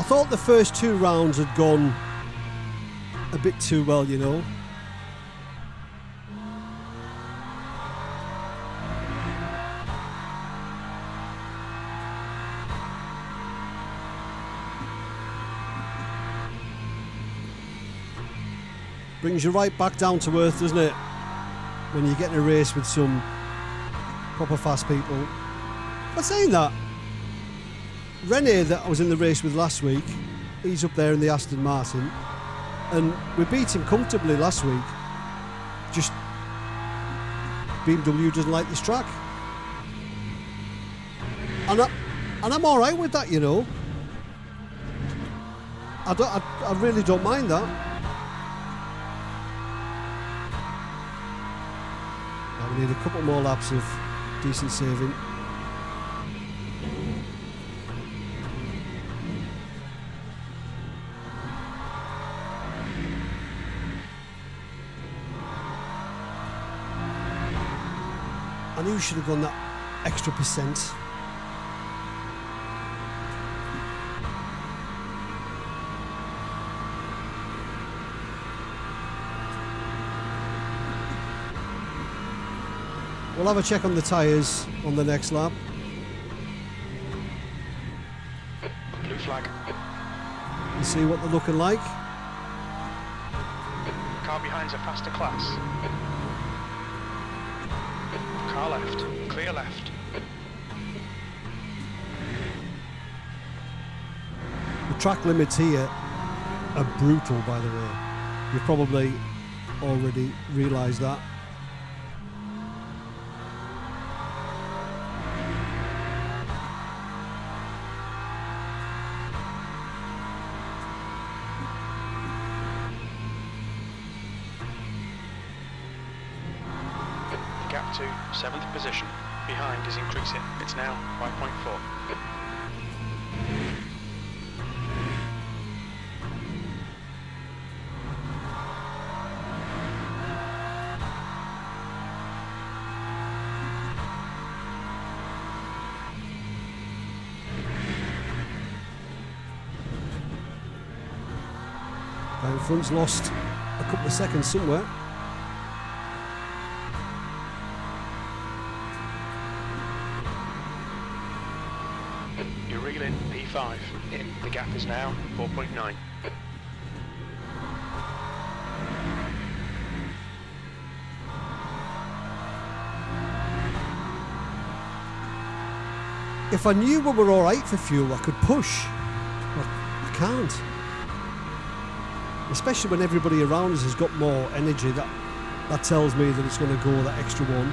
I thought the first 2 rounds had gone a bit too well, you know. Brings you right back down to earth, doesn't it? When you get in a race with some proper fast people. But saying that, Rene that I was in the race with last week, he's up there in the Aston Martin, and we beat him comfortably last week. Just BMW doesn't like this track, and I'm all right with that, you know. I really don't mind that. Now we need a couple more laps of decent saving. I knew you should have gone that extra percent. We'll have a check on the tyres on the next lap. Blue flag. And see what they're looking like. Car behind's a faster class. Car left. Clear left. The track limits here are brutal, by the way. You've probably already realised that. Gap to 7th position. Behind is increasing. It's now 5.4. Guy in front's lost a couple of seconds somewhere. You're reeling P5. In. The gap is now 4.9. If I knew we were alright for fuel, I could push. But I can't. Especially when everybody around us has got more energy, that tells me that it's going to go that extra one.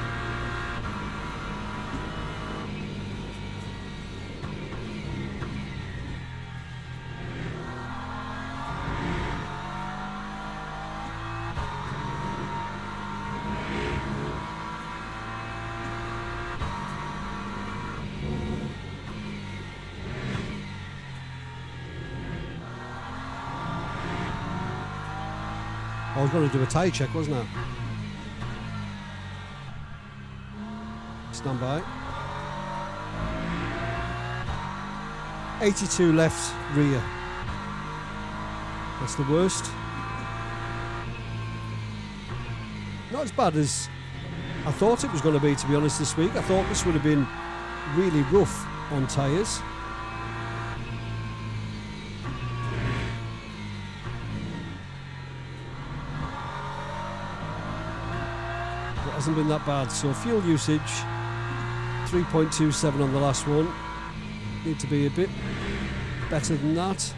I was going to do a tyre check, wasn't I? Stand by. 82 left rear. That's the worst. Not as bad as I thought it was going to be honest, this week. I thought this would have been really rough on tyres. Hasn't been that bad. So fuel usage 3.27 on the last one. Need to be a bit better than that.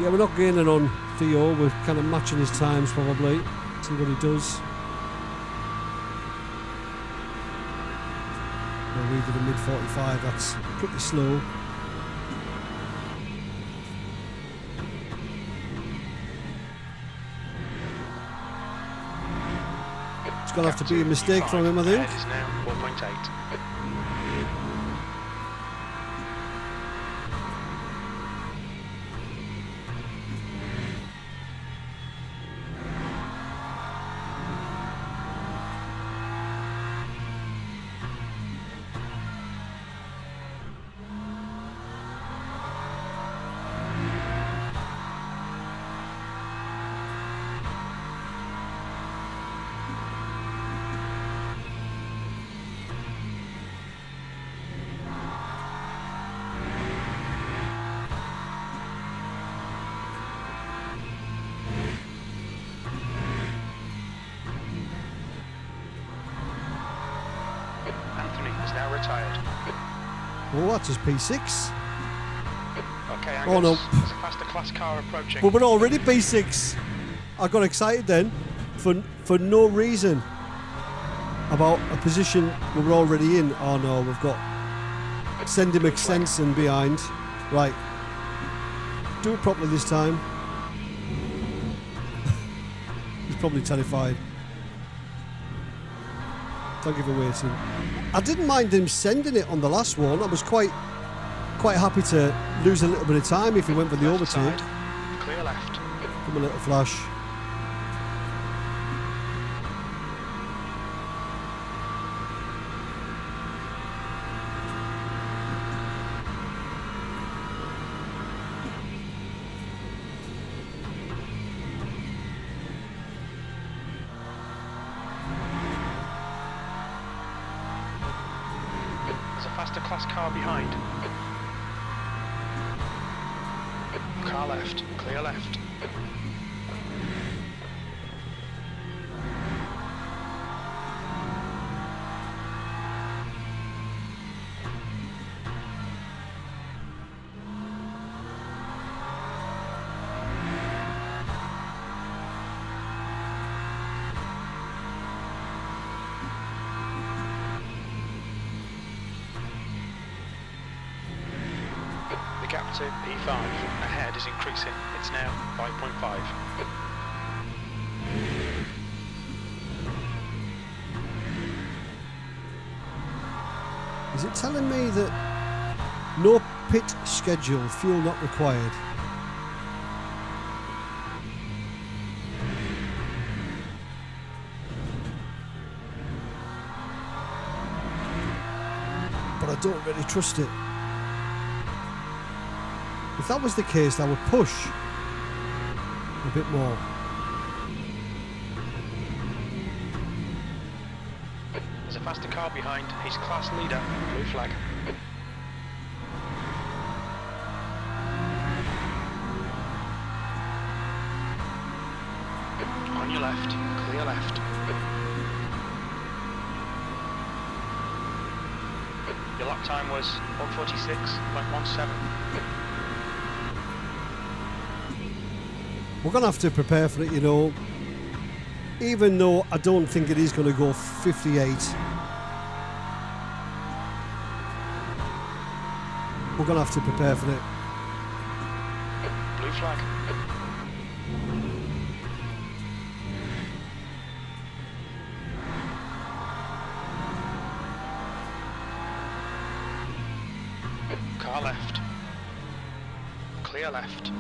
Yeah, we're not gaining on Theo, we're kind of matching his times probably. See what he does. Well, we did a mid 45, that's pretty slow. going to have to be a mistake from him, I think. Ahead is now 4.8. Now retired. Oh, that's his P6. Okay, oh no. There's a faster class car approaching. Well, we're already P6. I got excited then for no reason about a position we were already in. Oh no, we've got Sendy McSenson behind. Right. Do it properly this time. He's probably terrified. Thank you for waiting. I didn't mind him sending it on the last one. I was quite happy to lose a little bit of time if he went for the overtake. Clear left. Give him a little flash. Faster class car behind. Car left, clear left. The gap to P5 ahead is increasing. It's now 5.5. Is it telling me that no pit schedule, fuel not required? But I don't really trust it. If that was the case, I would push a bit more. There's a faster car behind. He's class leader. Blue flag. On your left. Clear left. Your lap time was 1:46.17. We're going to have to prepare for it, you know. Even though I don't think it is going to go 58. We're going to have to prepare for it. Blue flag. Car left. Clear left.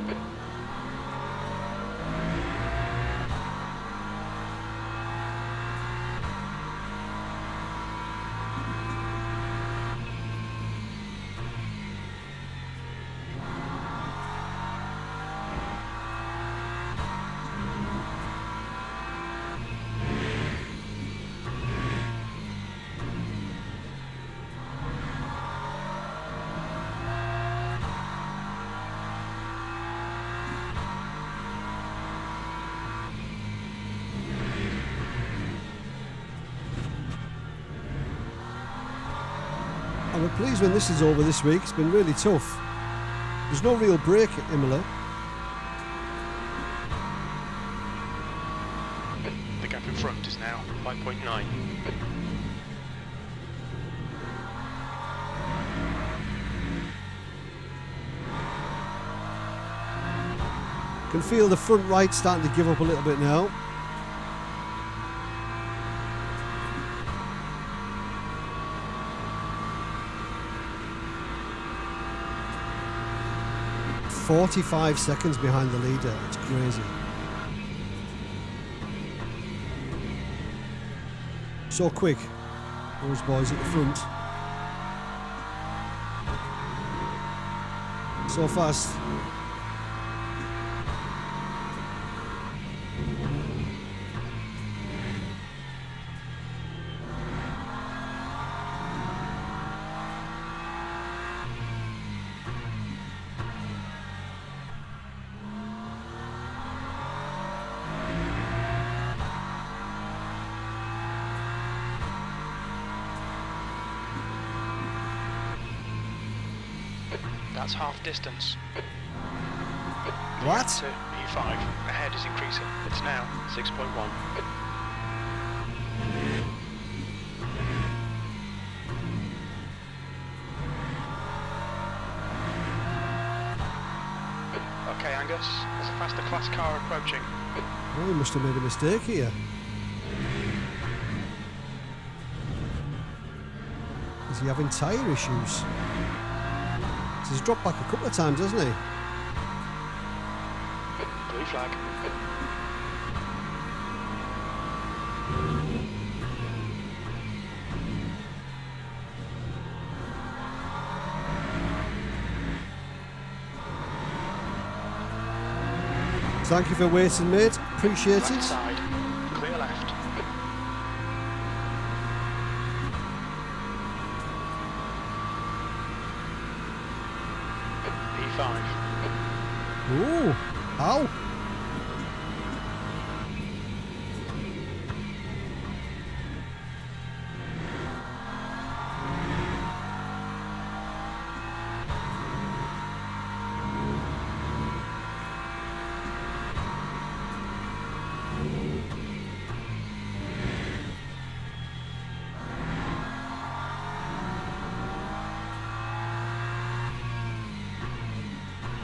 I'm pleased when this is over this week. It's been really tough. There's no real break at Imola. The gap in front is now 5.9. Can feel the front right starting to give up a little bit now. 45 seconds behind the leader. It's crazy. So quick, those boys at the front. So fast. That's half distance. What? To E5, ahead is increasing. It's now 6.1. Okay, Angus, there's a faster class car approaching. Oh, he must have made a mistake here. Is he having tyre issues? He's dropped back a couple of times, hasn't he? Blue flag. Thank you for waiting, mate. Appreciate Left it. side, clear left. E5. Ooh, ow.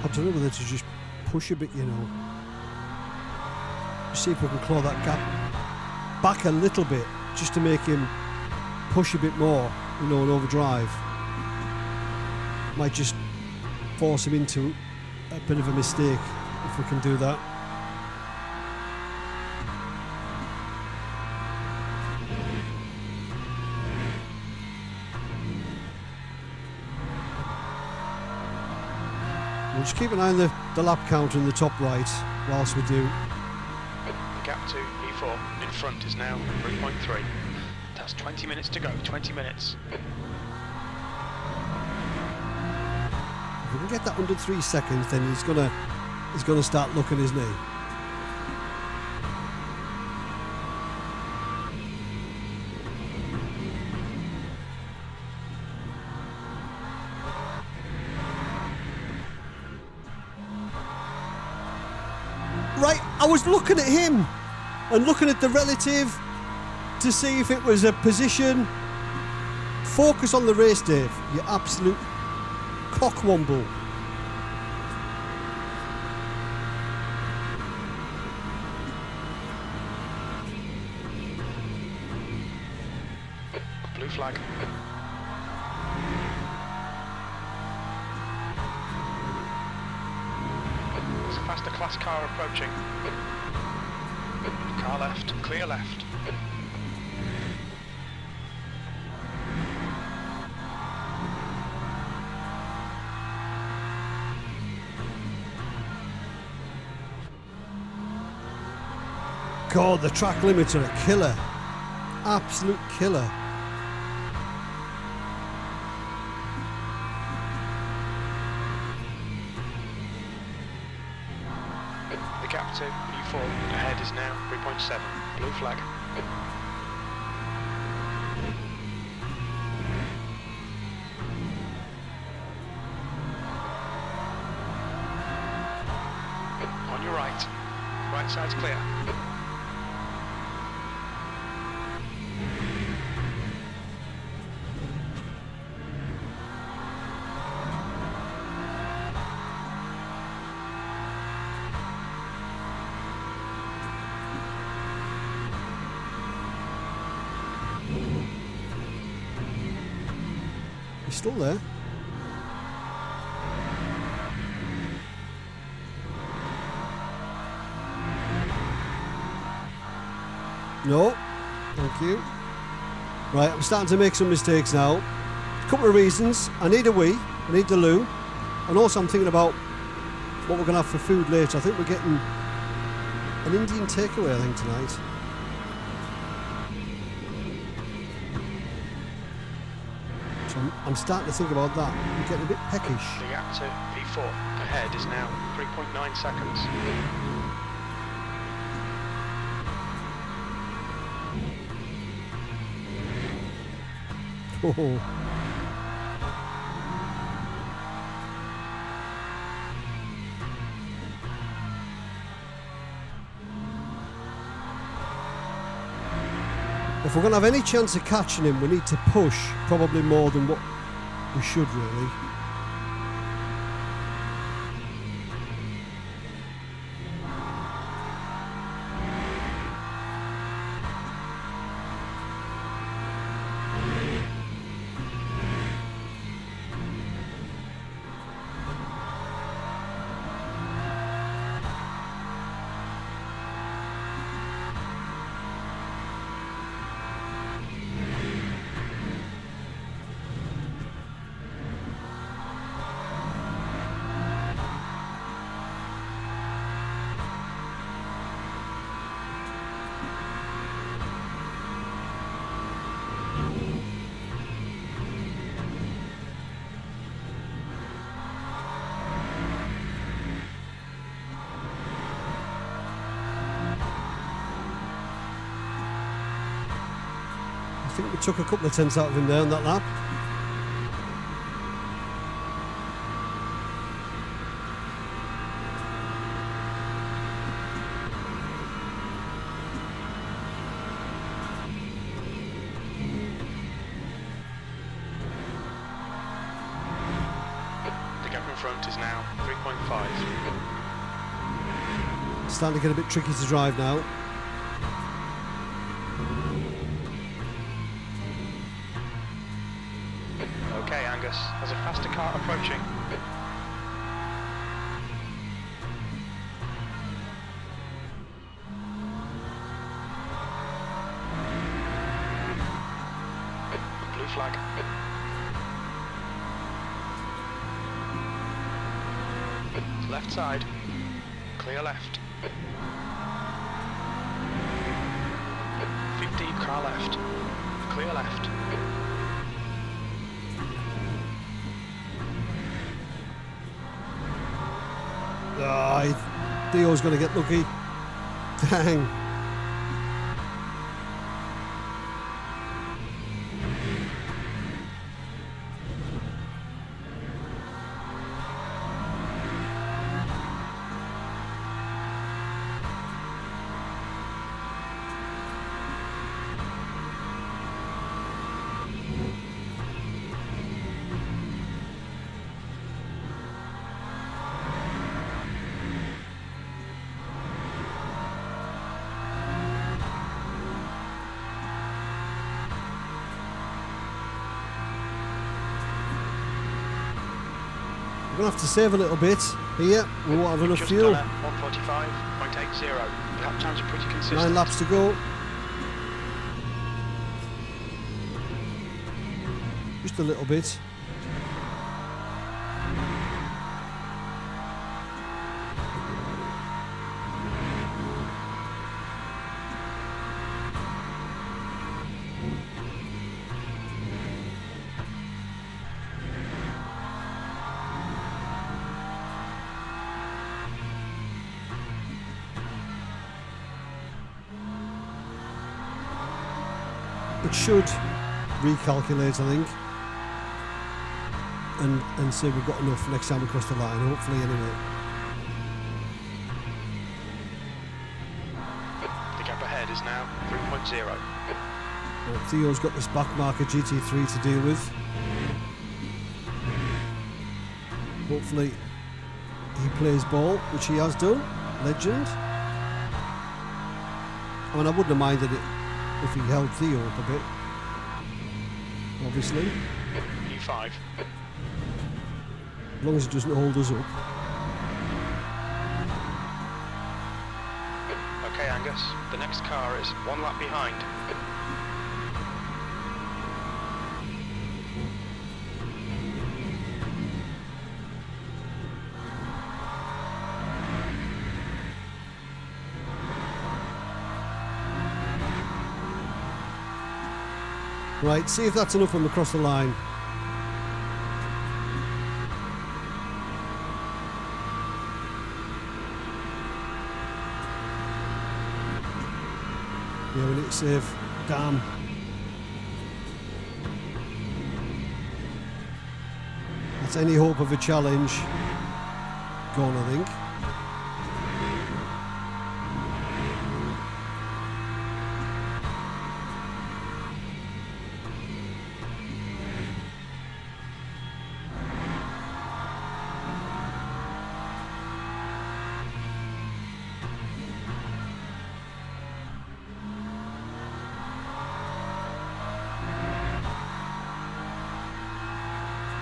I don't know whether to just push a bit, you know. See if we can claw that gap back a little bit, just to make him push a bit more, you know, and overdrive. Might just force him into a bit of a mistake if we can do that. We'll just keep an eye on the lap counter in the top right whilst we do. The gap to E4 in front is now 3.3. That's 20 minutes to go, 20 minutes. If we can get that under 3 seconds, then he's gonna start looking, isn't he? Right, I was looking at him and looking at the relative to see if it was a position. Focus on the race, Dave. You absolute cockwomble. Blue flag. There's a faster class car approaching. Car left, clear left. God, the track limits are a killer. Absolute killer. The gap to E4 ahead is now 3.7. Blue flag. On your right. Right side's clear. He's still there. No, thank you. Right, I'm starting to make some mistakes now. A couple of reasons. I need a wee, I need the loo, and also I'm thinking about what we're going to have for food later. I think we're getting an Indian takeaway, I think, tonight. So I'm starting to think about that. I'm getting a bit peckish. The gap to P4 ahead is now 3.9 seconds. Oh. If we're going to have any chance of catching him, we need to push probably more than what we should, really. I think we took a couple of tenths out of him there on that lap. The gap in front is now 3.5. Starting to get a bit tricky to drive now. Okay, Angus, there's a faster car approaching. Blue flag. Left side. Clear left. 15 car left. Clear left. Theo's going to get lucky. Dang. We're going to have to save a little bit here. We won't have enough Just fuel. done a 145.80. Lap times are pretty consistent. 9 laps to go. Just a little bit. It should recalculate, I think, and say we've got enough next time we cross the line, hopefully, anyway. The gap ahead is now 3.0. Right, Theo's got this back marker GT3 to deal with. Hopefully he plays ball, which he has done. Legend. I mean, I wouldn't have minded it if he held Theo up a bit, obviously. E5. As long as he doesn't hold us up. Okay, Angus. The next car is 1 lap behind. Right, see if that's enough of them across the line. Yeah, we need to save. Damn. That's any hope of a challenge gone, I think.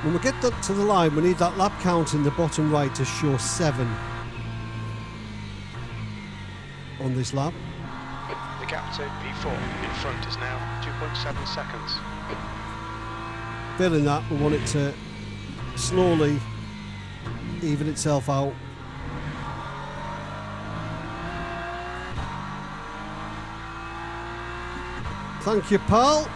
When we get to the line, we need that lap count in the bottom right to show 7 on this lap. The gap to P4 in front is now 2.7 seconds. Failing that, we want it to slowly even itself out. Thank you, pal.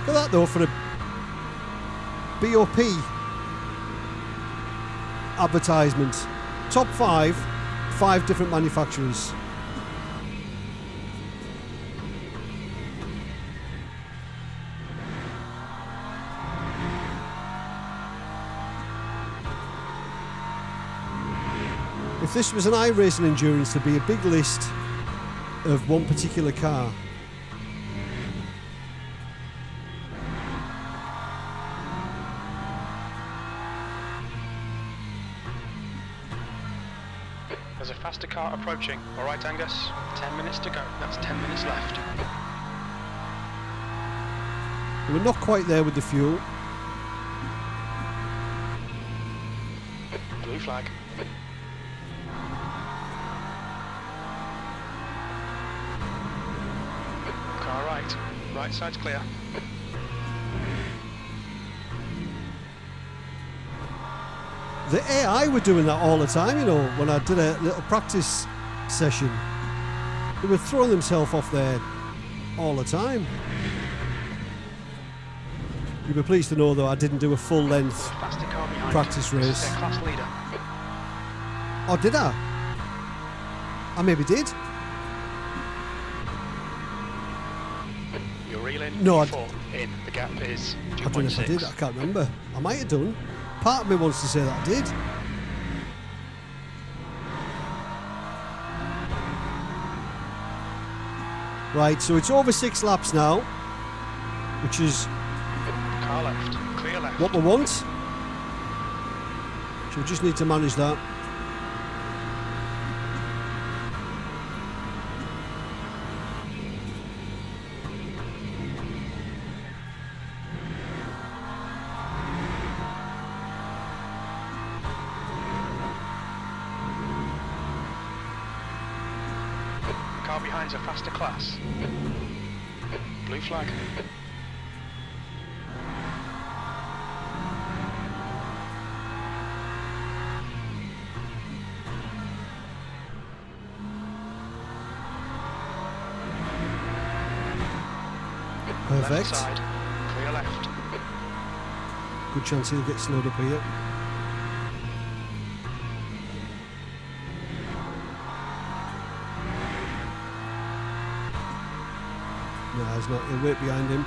Look at that though, for a BOP advertisement. Top 5 different manufacturers. If this was an iRacing endurance, there'd be a big list of one particular car. There's a faster car approaching. All right, Angus. 10 minutes to go. That's 10 minutes left. We're not quite there with the fuel. Blue flag. Car right. Right side's clear. The AI were doing that all the time, you know, when I did a little practice session. They were throwing themselves off there all the time. You'll be pleased to know, though, I didn't do a full length practice race. Their class leader. Oh, did I? I maybe did. You're reeling. No, I in. The gap is 2.6. I don't know if I did. I can't remember. I might have done. Part of me wants to say that I did. Right, so it's over 6 laps now, which is Car left. Clear left. what we want. So we just need to manage that. Car behind's a faster class. Blue flag. Perfect. Left side. Clear left. Good chance he'll get slowed up here. No, he's not. He'll wait behind him.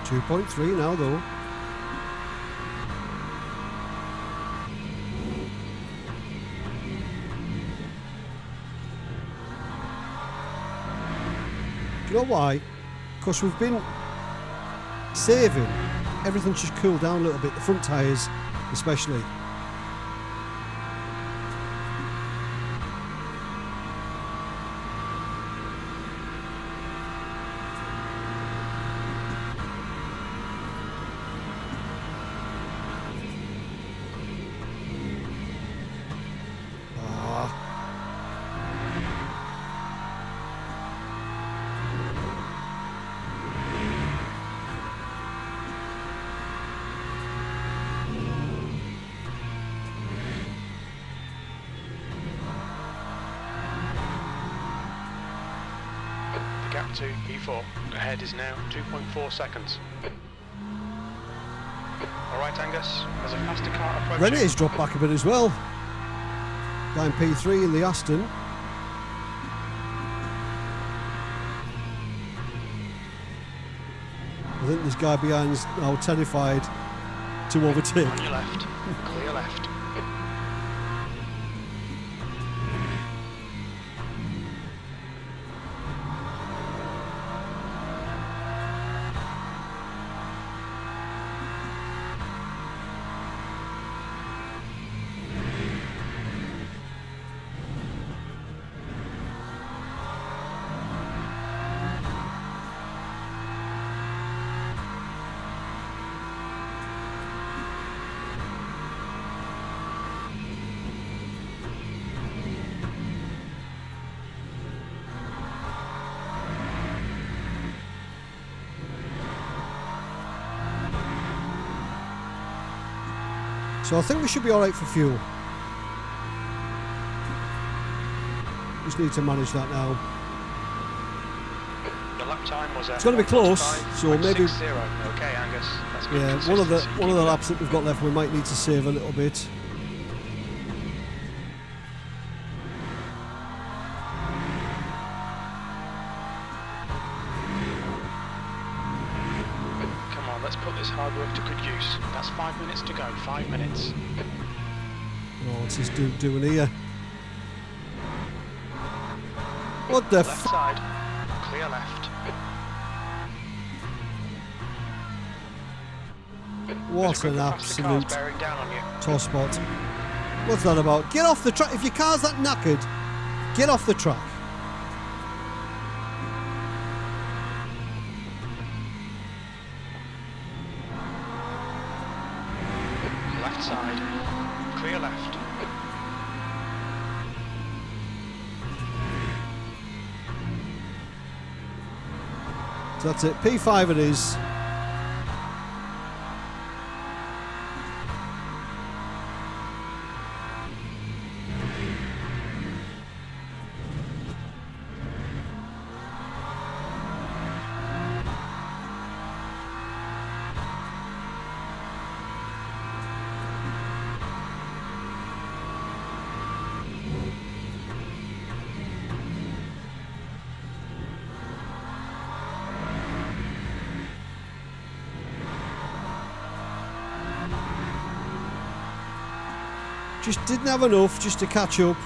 2.3 now though. Do you know why? Because we've been saving. Everything's just cooled down a little bit. The front tyres especially. Gap to P4. Ahead is now 2.4 seconds. Alright Angus, there's a faster car approaching. Renee's dropped back a bit as well. Guy in P3 in the Aston. I think this guy behind's now terrified to overtake. On your left, clear left. So I think we should be alright for fuel. Just need to manage that now. The lap time was it's going to be close, so maybe. Okay, Angus. That's good. Yeah, one of the laps that we've got left, we might need to save a little bit. Come on, let's put this hard work to good use. That's 5 minutes to go. 5 minutes. Oh, what's this dude doing here? What the left side, clear left. What an absolute down on you. toss spot. What's that about? Get off the track. If your car's that knackered, get off the track. Left side, clear left. So that's it. P5 it is. Just didn't have enough just to catch up.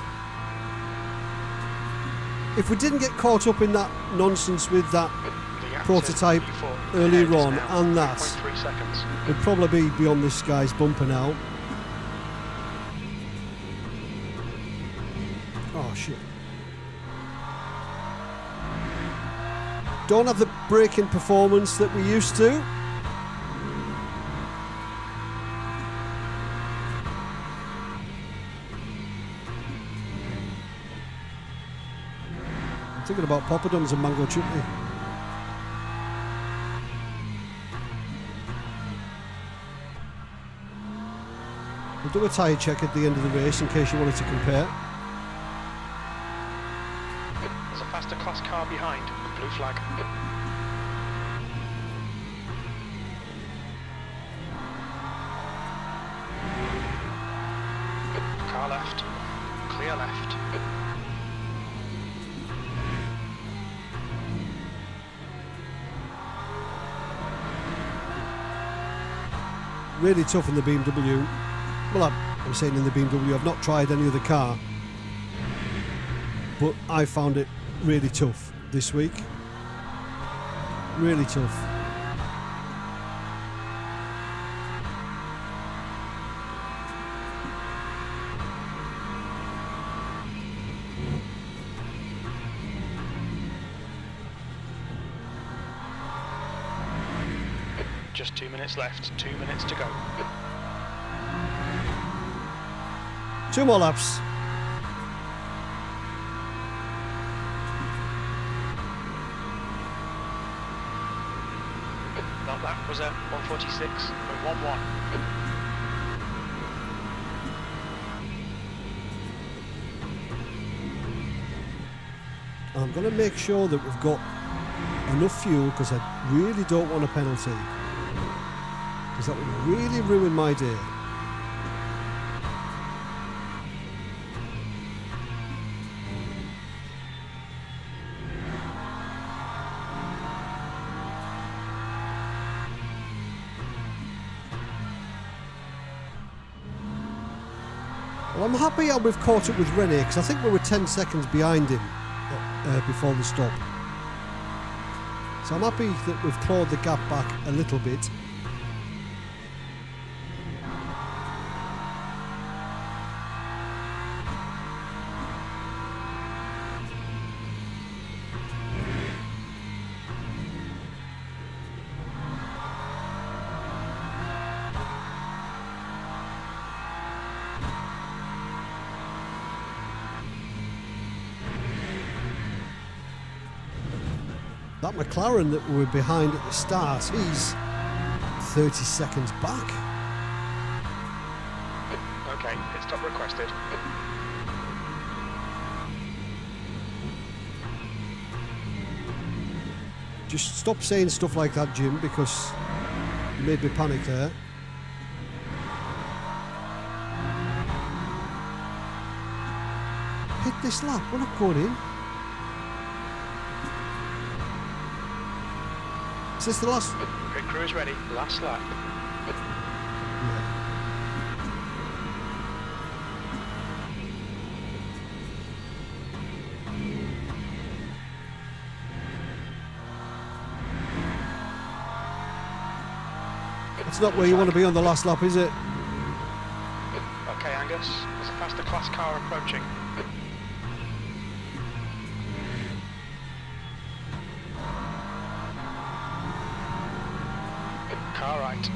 If we didn't get caught up in that nonsense with that prototype earlier on and that, we'd probably be beyond this guy's bumper now. Oh shit. Don't have the braking performance that we used to. Thinking about poppadoms and mango chutney. We'll do a tyre check at the end of the race in case you wanted to compare. There's a faster class car behind, blue flag. Car left, clear left. really tough in the BMW. Well, I'm saying in the BMW, I've not tried any other car, but I found it really tough this week. Really tough. Just 2 minutes left, 2 minutes to go. 2 more laps. That was a 146.11. I'm going to make sure that we've got enough fuel because I really don't want a penalty. Because that would really ruin my day. Well, I'm happy how we've caught up with Rene because I think we were 10 seconds behind him before the stop. So I'm happy that we've clawed the gap back a little bit. That McLaren that we were behind at the start, he's 30 seconds back. Okay, pit stop requested. Just stop saying stuff like that, Jim, because you made me panic there. Hit this lap, we're not going in. Is this the last? Pit crew is ready, last lap. Yeah. It's not where you want to be on the last lap, is it? Okay, Angus, there's a faster class car approaching. Car right,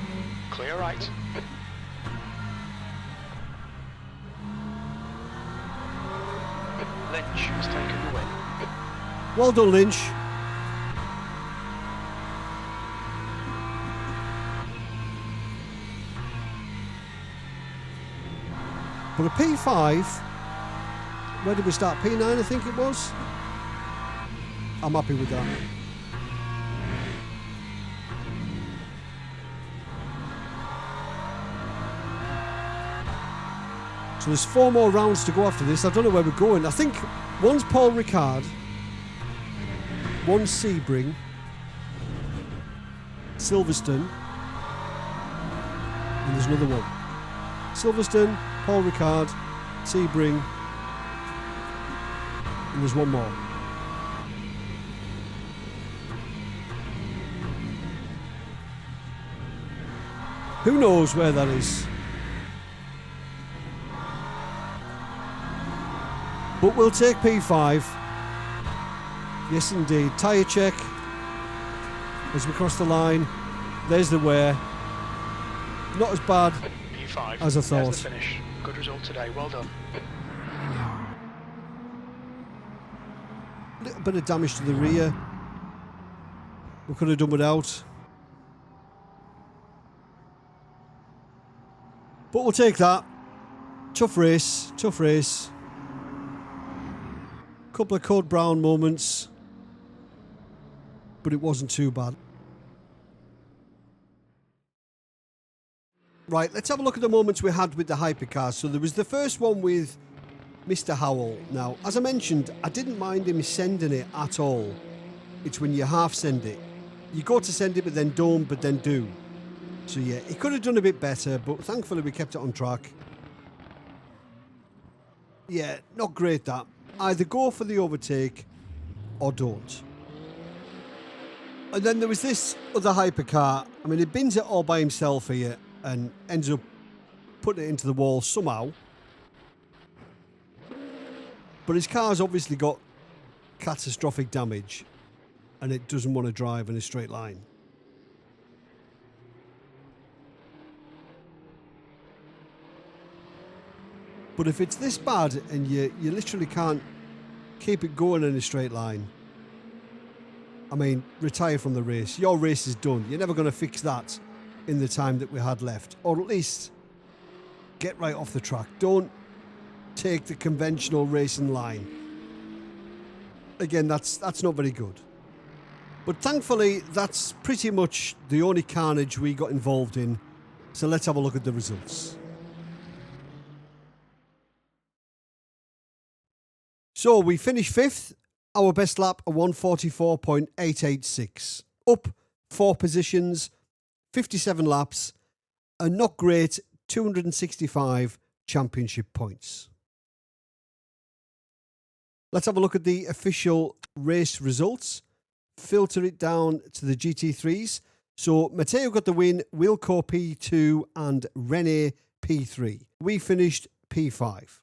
clear right. Lynch has taken the win. Well done, Lynch. But a P5, where did we start? P9, I think it was. I'm happy with that. So there's 4 more rounds to go after this. I don't know where we're going. I think one's Paul Ricard, one's Sebring, Silverstone, and there's another one. Silverstone, Paul Ricard, Sebring, and there's one more. Who knows where that is? But we'll take P5. Yes, indeed. Tyre check as we cross the line. There's the wear. Not as bad P5 as I thought. There's the finish. Good result today. Well done. A little bit of damage to the rear. We could have done without. But we'll take that. Tough race. Tough race. Couple of Code Brown moments, but it wasn't too bad. Right, let's have a look at the moments we had with the hypercars. So there was the first one with Mr. Howell. Now, as I mentioned, I didn't mind him sending it at all. It's when you half send it. You go to send it, but then don't, but then do. So yeah, he could have done a bit better, but thankfully we kept it on track. Yeah, not great that. Either go for the overtake or don't. And then there was this other hypercar. I mean, he bins it all by himself here and ends up putting it into the wall somehow. But his car's obviously got catastrophic damage and it doesn't want to drive in a straight line. But if it's this bad and you literally can't keep it going in a straight line, I mean, retire from the race. Your race is done. You're never going to fix that in the time that we had left. Or at least get right off the track. Don't take the conventional racing line. Again, that's not very good. But thankfully, that's pretty much the only carnage we got involved in. So let's have a look at the results. So we finished 5th. Our best lap, a 144.886. Up 4 positions, 57 laps, a not great 265 championship points. Let's have a look at the official race results. Filter it down to the GT3s. So Matteo got the win, Wilco P2 and Rene P3. We finished P5.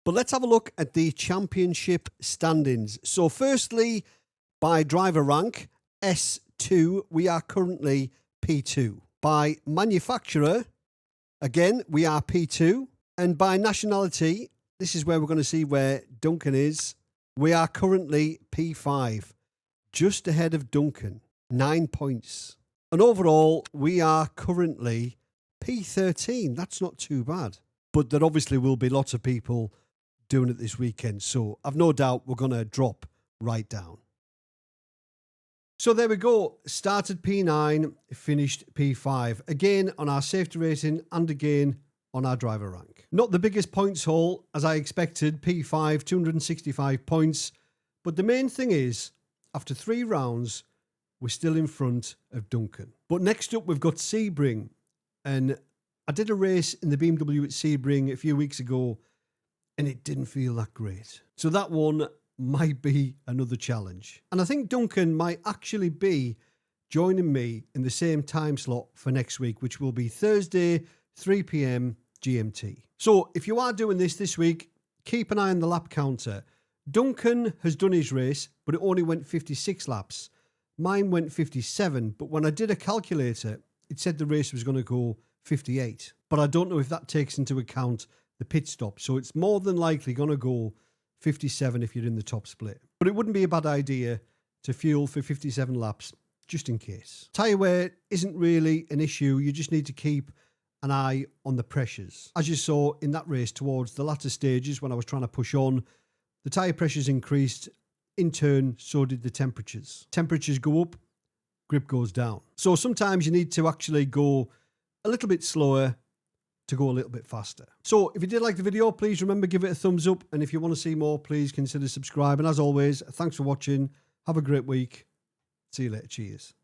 But let's have a look at the championship standings. So firstly, by driver rank, S2, we are currently P2. By manufacturer, again, we are P2. And by nationality, this is where we're going to see where Duncan is. We are currently P5, just ahead of Duncan, 9 points. And overall, we are currently P13. That's not too bad. But there obviously will be lots of people doing it this weekend, so I've no doubt we're going to drop right down. So there we go. Started P9, finished P5. Again on our safety rating and again on our driver rank. Not the biggest points haul as I expected, P5, 265 points. But the main thing is, after 3 rounds, we're still in front of Duncan. But next up we've got Sebring. And I did a race in the BMW at Sebring a few weeks ago and it didn't feel that great. So that one might be another challenge. And I think Duncan might actually be joining me in the same time slot for next week, which will be Thursday, 3 p.m. GMT. So if you are doing this week, keep an eye on the lap counter. Duncan has done his race, but it only went 56 laps. Mine went 57, but when I did a calculator, it said the race was going to go 58. But I don't know if that takes into account the pit stop. So it's more than likely going to go 57 if you're in the top split. But it wouldn't be a bad idea to fuel for 57 laps just in case. Tyre wear isn't really an issue. You just need to keep an eye on the pressures. As you saw in that race towards the latter stages when I was trying to push on, the tyre pressures increased. In turn, so did the temperatures. Temperatures go up, grip goes down. So sometimes you need to actually go a little bit slower to go a little bit faster. So if you did like the video, please remember, give it a thumbs up. And if you want to see more, please consider subscribing. As always, thanks for watching. Have a great week. See you later. Cheers.